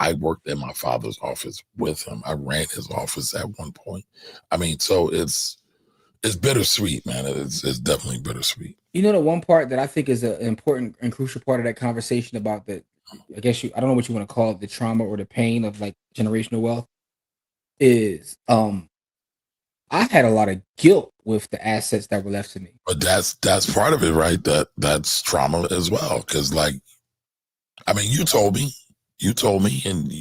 I worked in my father's office with him. I ran his office at one point. I mean, so it's bittersweet, man. It's definitely bittersweet. The one part that I think is an important and crucial part of that conversation about that, I guess I don't know what you want to call it, the trauma or the pain of like generational wealth, is I've had a lot of guilt with the assets that were left to me. But that's part of it, right? That's trauma as well. Because you told me, and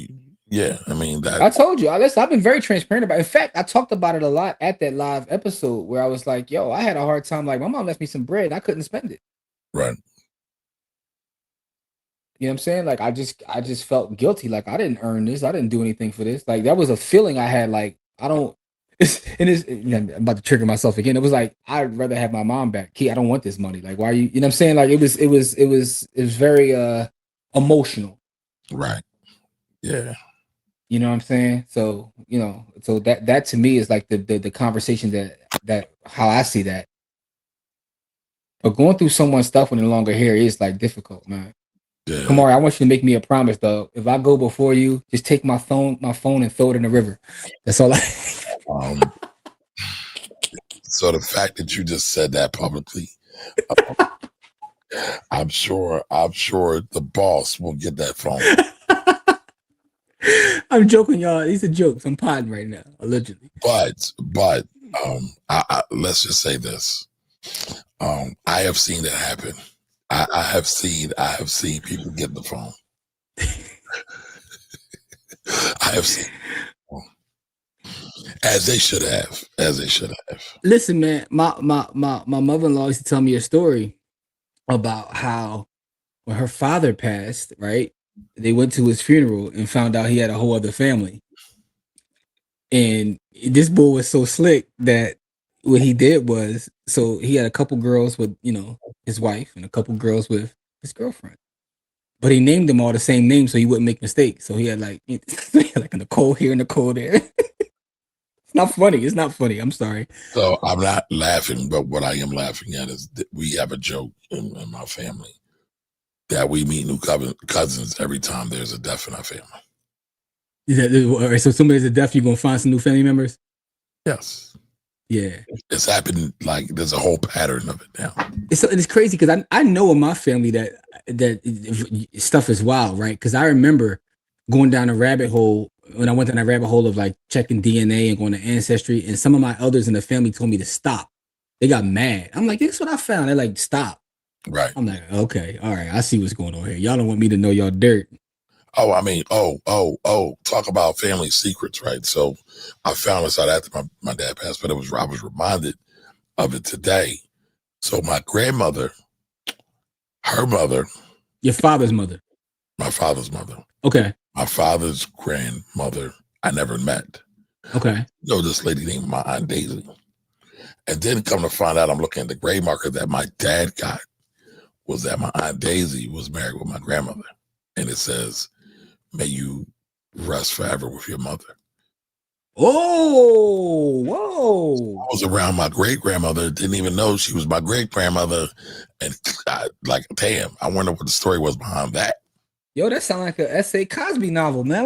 I told you. I've been very transparent about it. In fact, I talked about it a lot at that live episode where I was like, yo, I had a hard time. Like, my mom left me some bread. I couldn't spend it. Right. You know what I'm saying? Like, I just felt guilty. Like, I didn't earn this. I didn't do anything for this. Like, that was a feeling I had. Like, I don't. I'm about to trigger myself again. It was like, I'd rather have my mom back. Key, I don't want this money. Like, why are you? You know what I'm saying? Like, it was very emotional. Right. Yeah. You know what I'm saying? So, so that to me is like the conversation that how I see that. But going through someone's stuff when they're no longer here is like difficult, man. Yeah. Kamari, I want you to make me a promise though. If I go before you, just take my phone and throw it in the river. That's all So the fact that you just said that publicly, I'm sure the boss will get that phone. I'm joking, y'all. These are jokes. I'm podding right now, allegedly. But let's just say this. I have seen it happen. I have seen people get the phone. I have seen, as they should have. Listen, man, my mother-in-law used to tell me a story about how when her father passed, right? They went to his funeral and found out he had a whole other family. And this boy was so slick that what he did was, so he had a couple girls with, his wife and a couple girls with his girlfriend. But he named them all the same name so he wouldn't make mistakes. So he had like, he had like a Nicole here, Nicole there. It's not funny. It's not funny. I'm sorry. So I'm not laughing, but what I am laughing at is that we have a joke in my family that we meet new cousins every time there's a death in our family. All right, so somebody's a death, you're gonna find some new family members? Yes. Yeah. It's happened, like there's a whole pattern of it now. It's crazy because I know in my family that stuff is wild, right? Because I remember going down a rabbit hole when I went down that rabbit hole of like checking DNA and going to Ancestry, and some of my elders in the family told me to stop. They got mad. I'm like, this is what I found. They're like, stop. Right. I'm like, okay, all right, I see what's going on here. Y'all don't want me to know y'all dirt. Oh, I mean, talk about family secrets, right? So I found this out after my dad passed, but I was reminded of it today. So my grandmother, her mother, your father's mother, my father's mother, okay, my father's grandmother, I never met. Okay. This lady named my Aunt Daisy. And then come to find out, I'm looking at the grave marker that my dad got was that my Aunt Daisy was married with my grandmother. And it says, may you rest forever with your mother. Oh, whoa. I was around my great-grandmother, didn't even know she was my great-grandmother. And damn, I wonder what the story was behind that. Yo, that sounds like a S.A. Cosby novel, man.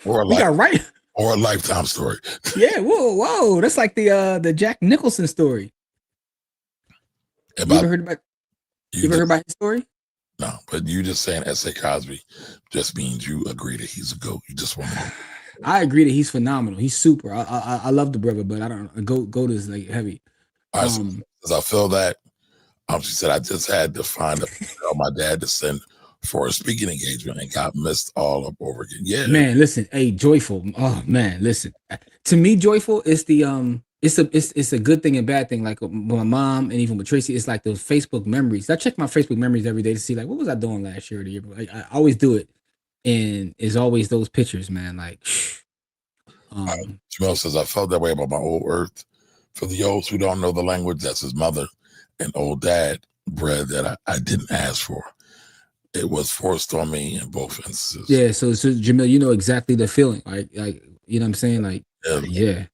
Or a Lifetime story. Yeah, whoa. That's like the Jack Nicholson story. You ever heard about his story? No, but you just saying S.A. Cosby just means you agree that he's a GOAT. You just want to. I agree that he's phenomenal. He's super. I love the brother, but I don't GOAT is like heavy. As I feel that, she said I just had to find my dad to send for a speaking engagement and got missed all up over again. Yeah, man. Listen, hey, Joyful. Oh man, listen. To me, Joyful is the it's a good thing and bad thing. Like with my mom and even with Tracy, it's like those Facebook memories. I check my Facebook memories every day to see like what was I doing last year or the year. Like, I always do it, and it's always those pictures, man. Like, Jamel says I felt that way about my old Earth. For the olds who don't know the language, that's his mother and old dad bread that I didn't ask for. It was forced on me in both instances. Yeah, so Jamil, you know exactly the feeling. Like you know what I'm saying? Like, yeah.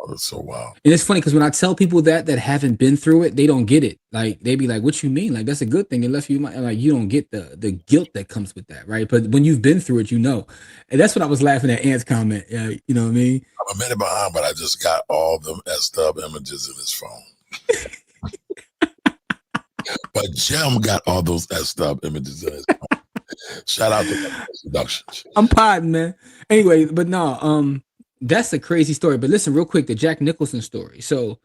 It's so wild. And it's funny because when I tell people that haven't been through it, they don't get it. Like they be like, "What you mean? Like that's a good thing." Unless you like you don't get the guilt that comes with that, right? But when you've been through it, you know. And that's what I was laughing at Ant's comment. You know what I mean? I'm a minute behind, but I just got all them S-Dub images in his phone. But Jem got all those S-Dub images in his phone. Shout out to Productions. I'm podding, man. Anyway, but no, that's a crazy story. But listen, real quick, the Jack Nicholson story. So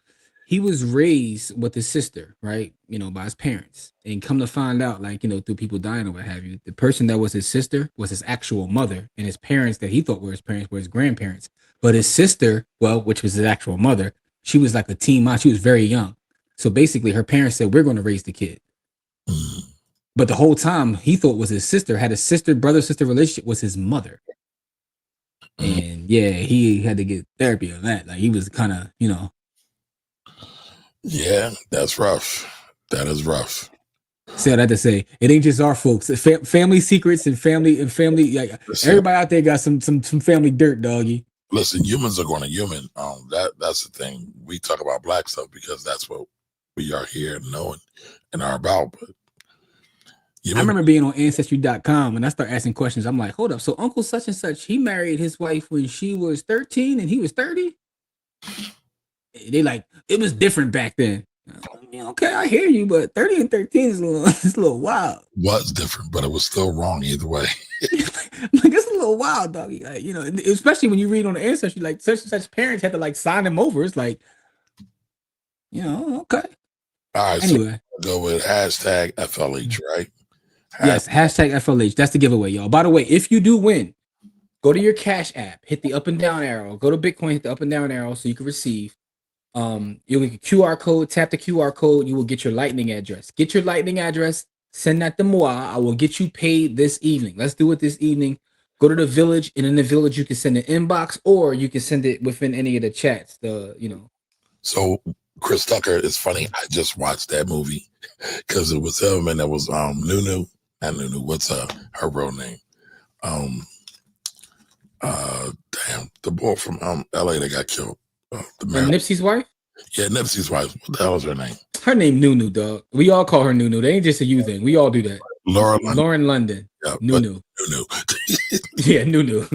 he was raised with his sister, right? You know, by his parents. And come to find out, like, you know, through people dying or what have you, the person that was his sister was his actual mother. And his parents that he thought were his parents were his grandparents. But his sister, well, which was his actual mother, she was like a teen mom. She was very young. So basically her parents said, we're going to raise the kid. But the whole time he thought was his sister, had a brother-sister relationship, was his mother. And yeah, he had to get therapy on that. Like he was kind of, you know. Yeah, that's rough. That is rough. Say that to say, it ain't just our folks. Family secrets and family. Like everybody out there got some family dirt, doggy. Listen, humans are going to human. That's the thing. We talk about Black stuff because that's what we are here knowing and are about. But I remember being on Ancestry.com and I start asking questions. I'm like, hold up. So Uncle such and such, he married his wife when she was 13 and he was 30? They like, it was different back then. I mean, okay, I hear you, but 30 and 13 is a little wild. Was different, but it was still wrong either way. Like it's a little wild, doggy. Like, you know, especially when you read on the Ancestry, like such and such parents had to like sign them over. It's like, you know, okay. All right, anyway, so go with hashtag FLH, right? Yes, hashtag FLH. That's the giveaway, y'all. By the way, if you do win, go to your Cash app, hit the up and down arrow, go to Bitcoin, hit the up and down arrow so you can receive. You'll get a QR code, tap the QR code, you will get your lightning address. Get your lightning address, send that to moi. I will get you paid this evening. Let's do it this evening. Go to the village, and in the village, you can send an inbox or you can send it within any of the chats. So Chris Tucker, it's funny. I just watched that movie because it was him and it was Nunu. Not Nunu. What's her real name? Damn, the boy from LA that got killed. Nipsey's wife? Yeah, Nipsey's wife. What the hell is her name? Her name Nunu, dog. We all call her Nunu. They ain't just a you thing. We all do that. Lauren London. Yeah, Nunu. Nunu. Yeah, Nunu.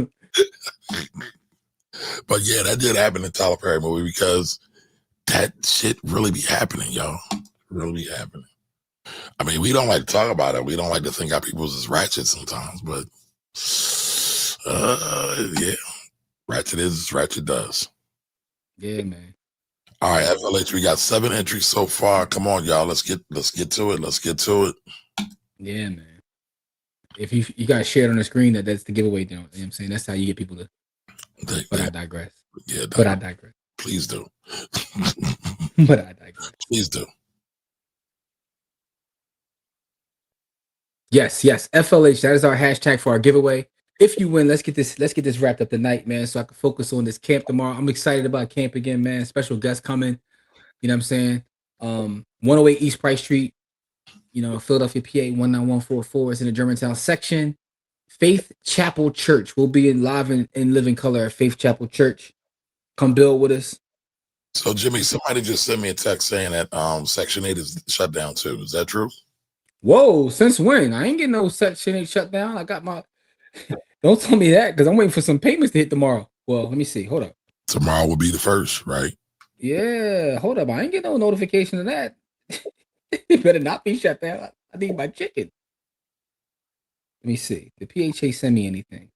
But yeah, that did happen in Tyler Perry movie because that shit really be happening, y'all. Really be happening. I mean, we don't like to talk about it. We don't like to think our people's is ratchet sometimes, but yeah. Ratchet is, ratchet does. Yeah, man. All right, FLH, we got 7 entries so far. Come on, y'all. Let's get to it. Let's get to it. Yeah, man. If you got to share it on the screen, that's the giveaway. You know what I'm saying? That's how you get people to. But I digress. Yeah, but I digress. Please do. But I digress. Please do. Yes. FLH, that is our hashtag for our giveaway. If you win, let's get this wrapped up tonight, man, so I can focus on this camp tomorrow. I'm excited about camp again, man. Special guest coming. You know what I'm saying? 108 East Price Street, Philadelphia, PA 19144 is in the Germantown section. Faith Chapel Church. We'll be live in living color at Faith Chapel Church. Come build with us. So, Jimmy, somebody just sent me a text saying that Section 8 is shut down too. Is that true? Whoa, since when? I ain't getting no Section 8 shut down. I got my... Don't tell me that, because I'm waiting for some payments to hit tomorrow. Well, let me see. Hold up. Tomorrow will be the first, right? Yeah, hold up. I ain't getting no notification of that. It better not be shut down. I need my chicken. Let me see. Did PHA send me anything?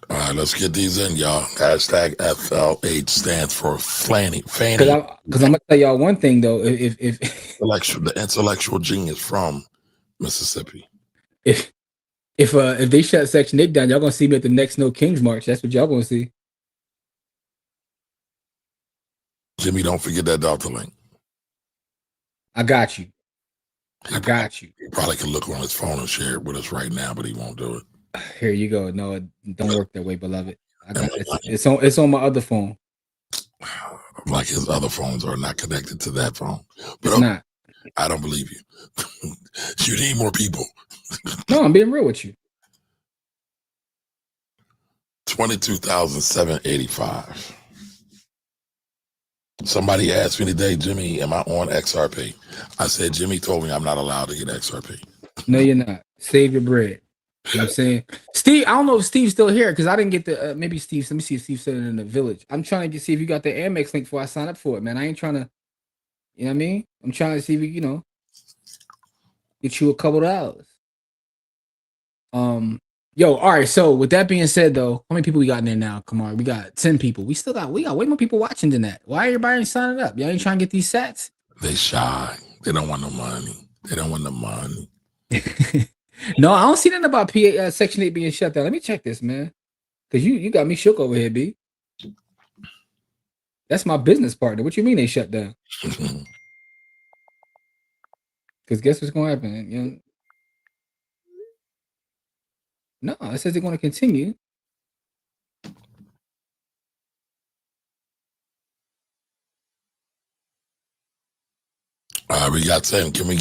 All right, let's get these in, y'all. Hashtag FLH stands for Fanny. Because I'm gonna tell y'all one thing though. If the intellectual genius from Mississippi. If they shut Section 8 down, y'all gonna see me at the next No Kings March. That's what y'all gonna see. Jimmy, don't forget that Delta link. I got you. He probably can look on his phone and share it with us right now, but he won't do it. Here you go. No, it don't work that way, beloved. I got it's on my other phone. Like his other phones are not connected to that phone. But it's not. I don't believe you. You need more people. No, I'm being real with you. 22,785. Somebody asked me today, Jimmy, am I on XRP? I said, Jimmy told me I'm not allowed to get XRP. No, you're not. Save your bread. You know what I'm saying? Steve, I don't know if Steve's still here because I didn't get the maybe Steve. Let me see if Steve's still in the village. I'm trying to see if you got the Amex link before I sign up for it, man. I ain't trying to, you know what I mean? I'm trying to see if you, get you a couple of hours. Yo, all right. So with that being said, though, how many people we got in there now? Come on, we got 10 people. We got way more people watching than that. Why everybody ain't signing up? Y'all ain't trying to get these sats? They shy. They don't want no money. No, I don't see nothing about Section 8 being shut down. Let me check this, man. Because you got me shook over here, B. That's my business partner. What you mean they shut down? Because guess what's going to happen? No, it says they're going to continue. We got 10. Can we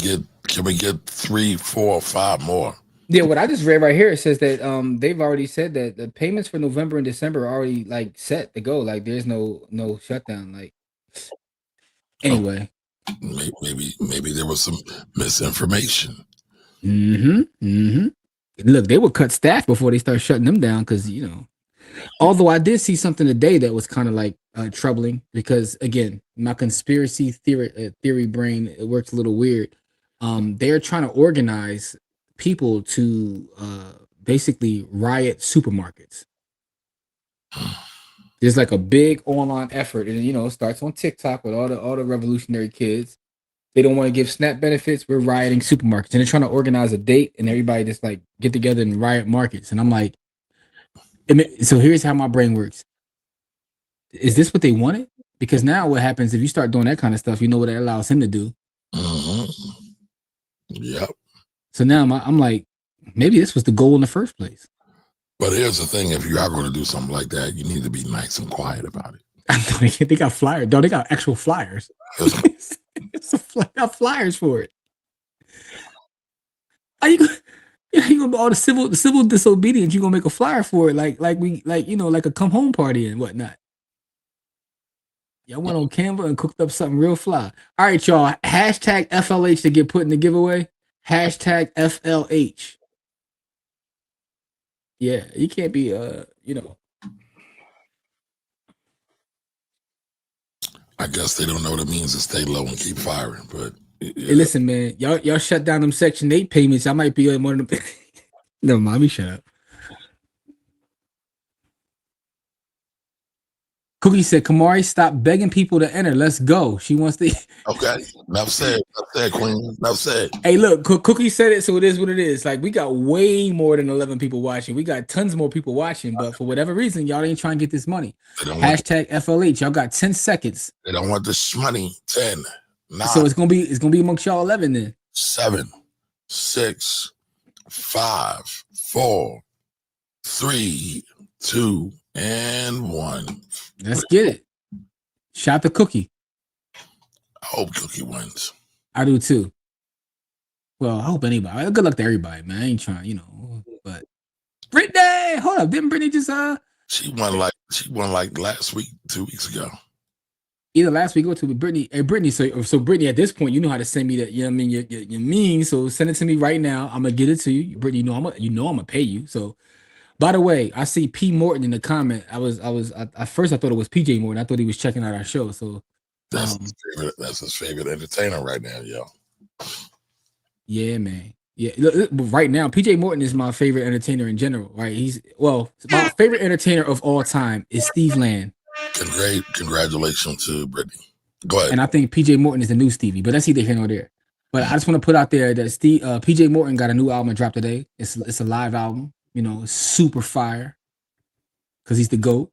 get 3, 4, 5 more? Yeah, what I just read right here, it says that they've already said that the payments for November and December are already like set to go. Like there's no shutdown. Like anyway. Maybe there was some misinformation. Look, they would cut staff before they start shutting them down because although I did see something today that was kind of like troubling because again, my conspiracy theory brain, it works a little weird. They're trying to organize people to basically riot supermarkets. There's like a big online effort, and it starts on TikTok with all the revolutionary kids. They don't want to give SNAP benefits. We're rioting supermarkets, and they're trying to organize a date, and everybody just like get together and riot markets. And I'm like, So here's how my brain works. Is this what they wanted? Because now what happens if you start doing that kind of stuff, you know what it allows him to do. Yep. So now I'm like, maybe this was the goal in the first place. But here's the thing: if you are going to do something like that, you need to be nice and quiet about it. They got flyers. No, they got actual flyers. They got flyers for it. Are you gonna all the civil disobedience? You gonna make a flyer for it, like a come home party and whatnot. Y'all went on Canva and cooked up something real fly. All right, y'all. Hashtag FLH to get put in the giveaway. Hashtag FLH. Yeah, you can't be I guess they don't know what it means to stay low and keep firing. But hey, listen, man, y'all shut down them Section 8 payments. I might be on one of them. Never mind, me shut up. Cookie said, Kamari, stop begging people to enter. Let's go. She wants to. Okay. Enough said, Queen. Enough said. Hey, look, Cookie said it, so it is what it is. Like, we got way more than 11 people watching. We got tons more people watching, but for whatever reason, y'all ain't trying to get this money. Hashtag FLH. Y'all got 10 seconds. They don't want this money. 10, 9. So it's gonna be amongst y'all 11 then. 7, 6, 5, 4, 3, 2, and 1. Let's get it. Shout the Cookie. I hope Cookie wins. I do too. Well, I hope anybody. Good luck to everybody, man. I ain't trying, but Brittany, hold up. Didn't Brittany just She won like last week, 2 weeks ago. Either last week or 2 weeks. Brittany, hey Brittany, so Brittany, at this point, you know how to send me that. You know what I mean? You're mean, so send it to me right now. I'm gonna get it to you, Brittany. I'm gonna pay you. So, by the way, I see P Morton in the comment. At first I thought it was PJ Morton. I thought he was checking out our show. So that's his favorite entertainer right now, yo. Yeah, man. Yeah, look, right now, PJ Morton is my favorite entertainer in general. Right? My favorite entertainer of all time is Steve Land. Congratulations to Brittany. Go ahead. And I think PJ Morton is the new Stevie, but that's either here nor there. But I just want to put out there that PJ Morton got a new album dropped today. It's a live album. It's super fire because he's the GOAT.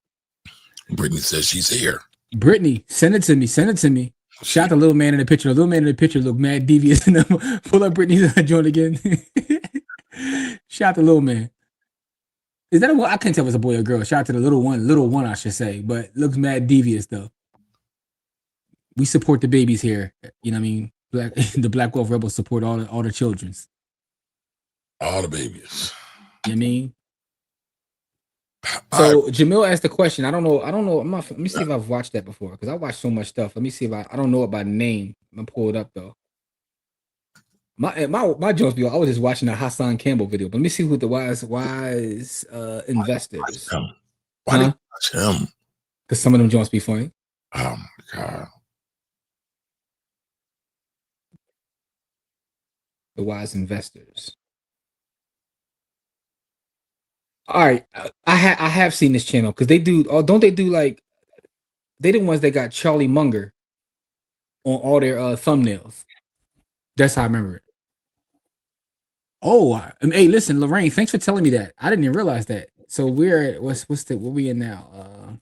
Brittany says she's here. Brittany, send it to me. Shout the little man in the picture. The little man in the picture look mad devious. Pull up Brittany's joint again. Shout the little man. Is that a I can't tell if it's a boy or girl. Shout out to the little one, I should say, but looks mad devious though. We support the babies here. You know what I mean? The Black Wolf Rebels support all the children's. All the babies. You know what I mean? So Jamil asked the question. I don't know. Let me see if I've watched that before because I watched so much stuff. Let me see if I don't know it by name. I'm gonna pull it up though. My Jones I was just watching a Hassan Campbell video, but let me see who the wise investors. Why do you watch him? Because some of them Jones be funny. Oh my god. The wise investors. All right, I have seen this channel because they do. Don't they do like? They the ones that got Charlie Munger on all their thumbnails. That's how I remember it. Oh, hey, listen, Lorraine, thanks for telling me that. I didn't even realize that. So we're at what we in now?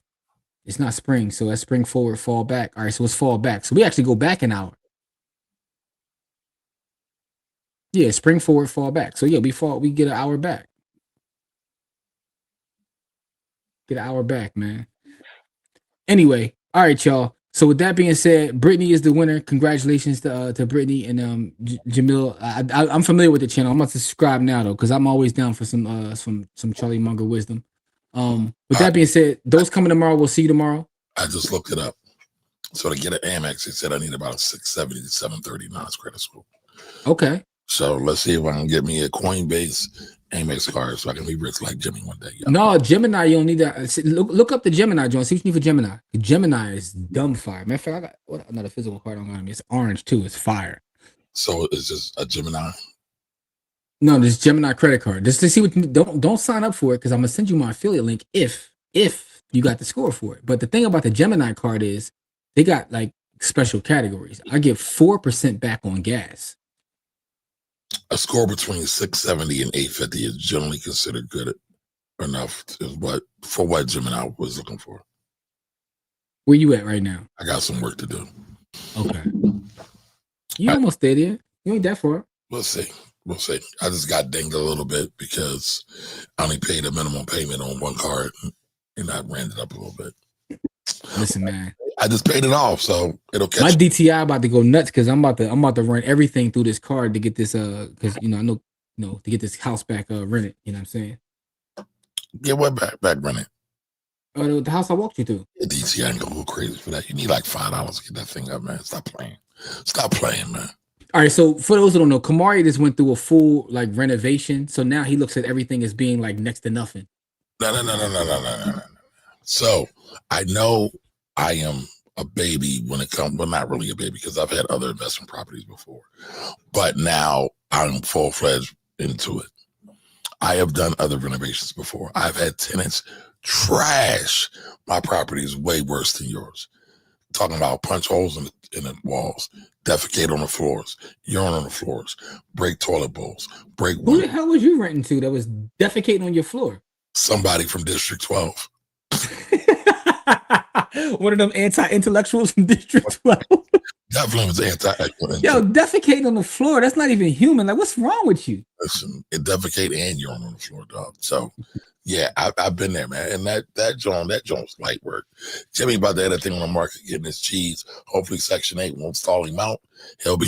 It's not spring, so that's spring forward, fall back. All right, so it's fall back. So we actually go back an hour. Yeah, spring forward, fall back. So yeah, we get an hour back. Get an hour back, man. Anyway, all right, y'all. So with that being said, Brittany is the winner. Congratulations to Brittany and Jamil. I'm familiar with the channel. I'm about to subscribe now though, because I'm always down for some Charlie Munger wisdom. With that being said, those coming tomorrow, we'll see you tomorrow. I just looked it up. So to get an Amex, it said I need about a 670 to 730 credit score. Okay. So let's see if I can get me a Coinbase Amex card so I can be rich like Jimmy one day. Yeah. No, Gemini, you don't need that. Look up the Gemini, John. See what you need for Gemini. Gemini is dumb fire. Matter of fact, I got another physical card on me. It's orange too. It's fire. So it's just a Gemini. No, this Gemini credit card. Just to see what. Don't sign up for it because I'm gonna send you my affiliate link if you got the score for it. But the thing about the Gemini card is they got like special categories. I get 4% back on gas. A score between 670 and 850 is generally considered good. enough is what Jim and I was looking for. Where you at right now? I got some work to do. Okay. You almost there yet. You ain't that far. We'll see. I just got dinged a little bit because I only paid a minimum payment on one card, and I ran it up a little bit. Listen, man. I just paid it off, so it'll catch. My DTI about to go nuts because I'm about to run everything through this card to get this because I know to get this house back rented. You know what I'm saying? Get what back rented? The house I walked you through. Yeah, DTI ain't gonna go crazy for that. You need like $5 to get that thing up, man. Stop playing, man. All right, so for those who don't know, Kamari just went through a full like renovation, so now he looks at everything as being like next to nothing. No. So I know I am a baby when it comes. Well, not really a baby because I've had other investment properties before, but now I'm full-fledged into it. I have done other renovations before. I've had tenants trash my properties way worse than yours. Talking about punch holes in the walls, defecate on the floors, urine on the floors, break toilet bowls, break. Who the hell was you renting to that was defecating on your floor? Somebody from District 12. One of them anti-intellectuals from District 12. Definitely was Yo, defecate on the floor. That's not even human. Like, what's wrong with you? Listen, it defecate and urine on the floor, dog. So, yeah, I've been there, man. And that joint's light work. Jimmy about to edit thing on the market, getting his cheese. Hopefully, Section 8 won't stall him out. He'll be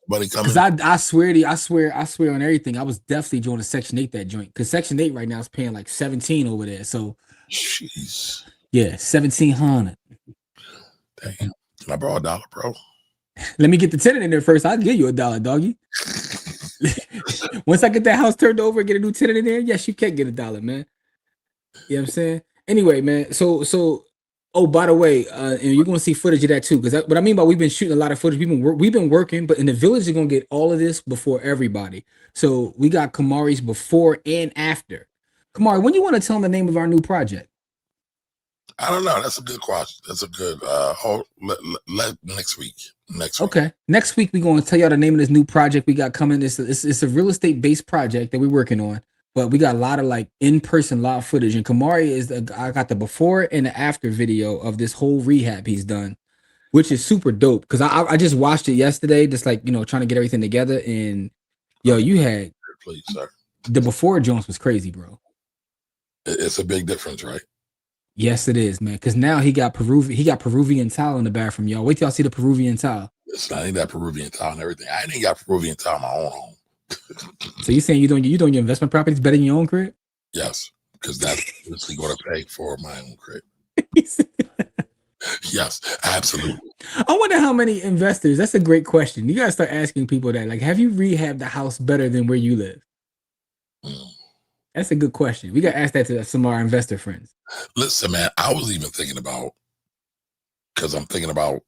money coming. Because I swear on everything. I was definitely joining Section 8 that joint. Because Section 8 right now is paying like 17 over there. So, jeez. Yeah, 1,700. Damn. Can I borrow $1, bro? Let me get the tenant in there first. I'll give you $1, doggy. Once I get that house turned over and get a new tenant in there, yes, you can get $1, man. You know what I'm saying? Anyway, man. So, oh, by the way, and you're gonna see footage of that too, because what I mean by we've been shooting a lot of footage. We've been working, but in the village, you're gonna get all of this before everybody. So we got Kamari's before and after. Kamari, when you want to tell them the name of our new project? I don't know. That's a good question. That's a good next week. Okay. Next week we're going to tell y'all the name of this new project we got coming. It's a real estate based project that we're working on, but we got a lot of like in-person live footage. And Kamari I got the before and the after video of this whole rehab he's done, which is super dope. Because I just watched it yesterday, just like trying to get everything together. And yo, you had please, sir. The before Jones was crazy, bro. It's a big difference, right? Yes, it is, man. Because now he got Peruvian tile in the bathroom, y'all. Wait till y'all see the Peruvian tile. Listen, I need that Peruvian tile and everything. I ain't got Peruvian tile in my own home. So you saying you doing your investment properties better than your own crib? Yes, because that's obviously going to pay for my own crib. Yes, absolutely. I wonder how many investors. That's a great question. You gotta start asking people that. Like, have you rehabbed the house better than where you live? That's a good question. We gotta ask that to some of our investor friends. Listen, man, I was even thinking about, because I'm thinking about,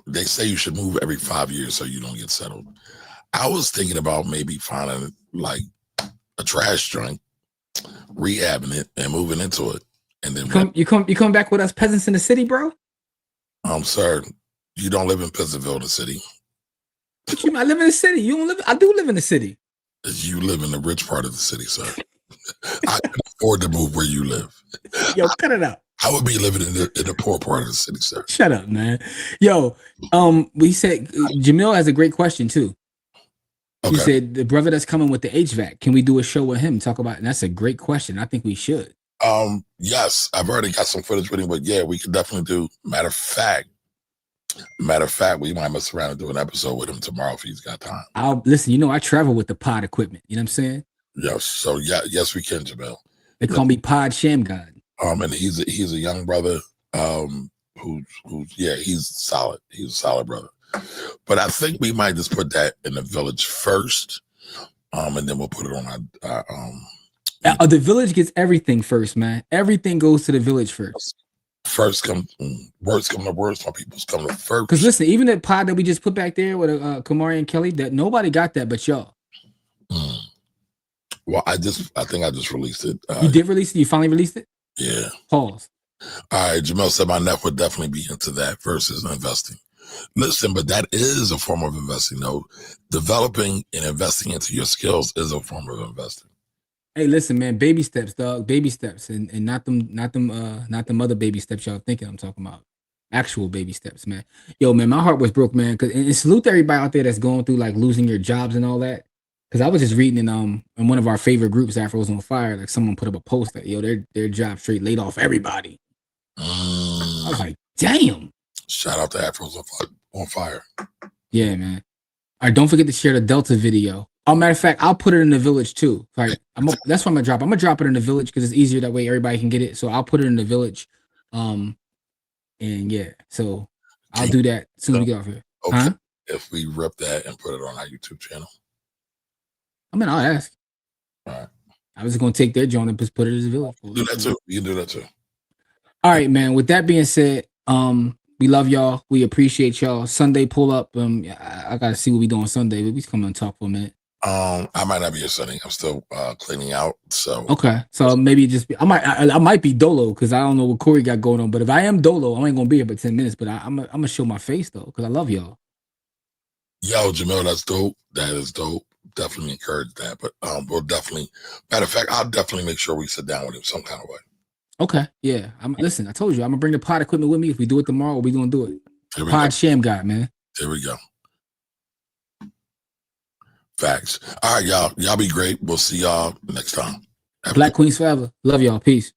they say you should move every 5 years so you don't get settled. I was thinking about maybe finding like a trash joint, rehabbing it and moving into it. And then you come back with us peasants in the city, bro? Sir, you don't live in Pleasantville, the city. I live in the city. You don't live. I do live in the city. You live in the rich part of the city, sir. I can afford to move where you live. Yo, cut it out. I would be living in the poor part of the city, sir. Shut up, man. Yo, we said Jamil has a great question too. Okay. He said the brother that's coming with the HVAC. Can we do a show with him? Talk about. And that's a great question. I think we should. Yes, I've already got some footage with him, but yeah, we could definitely do. Matter of fact, we might mess around and do an episode with him tomorrow if he's got time. I'll listen. I travel with the pod equipment. You know what I'm saying? Yes. So yes, we can, Jamil. They call me Pod Sham God. And he's a young brother. He's solid. He's a solid brother. But I think we might just put that in the village first, and then we'll put it on our. The village gets everything first, man. Everything goes to the village first. Worst come to worst. My people's come to first. Because listen, even that pod that we just put back there with Kamari and Kelly, that nobody got that but y'all. Well, I think I just released it. You did release it? You finally released it? Yeah. Pause. All right, Jamel said my net would definitely be into that versus investing. Listen, but that is a form of investing, though. Developing and investing into your skills is a form of investing. Hey, listen, man, baby steps, dog, baby steps, and not them other baby steps y'all thinking I'm talking about. Actual baby steps, man. Yo, man, my heart was broke, man. Cause and salute to everybody out there that's going through like losing your jobs and all that. Cause I was just reading in one of our favorite groups, Afro's on Fire, like someone put up a post that yo, their job straight laid off everybody. I was like, damn. Shout out to Afros on Fire. Yeah, man. All right, don't forget to share the Delta video. Oh, matter of fact, I'll put it in the village too. Like, that's what I'm gonna drop. I'm gonna drop it in the village because it's easier that way. Everybody can get it. So I'll put it in the village. And yeah, so I'll do that as soon as we get off here. Okay. Huh? If we rip that and put it on our YouTube channel. I mean, I'll ask. All right. I was gonna take their joint and just put it in the village. Do that too. You can do that too. All right, man. With that being said, we love y'all. We appreciate y'all. Sunday pull up. I gotta see what we do on Sunday, but we come and talk for a minute. I might not be ascending. I'm still cleaning out. So okay. So maybe just be, I might be dolo because I don't know what Corey got going on. But if I am dolo, I ain't gonna be here for 10 minutes. But I'm gonna show my face though because I love y'all. Yo, Jamil, that's dope. That is dope. Definitely encourage that. But we'll definitely. Matter of fact, I'll definitely make sure we sit down with him some kind of way. Okay. Yeah. Listen. I told you I'm gonna bring the pod equipment with me. If we do it tomorrow, we gonna do it. Pod Sham guy, man. There we go. Facts. All right, y'all. Y'all be great. We'll see y'all next time. Black Queens forever. Love y'all. Peace.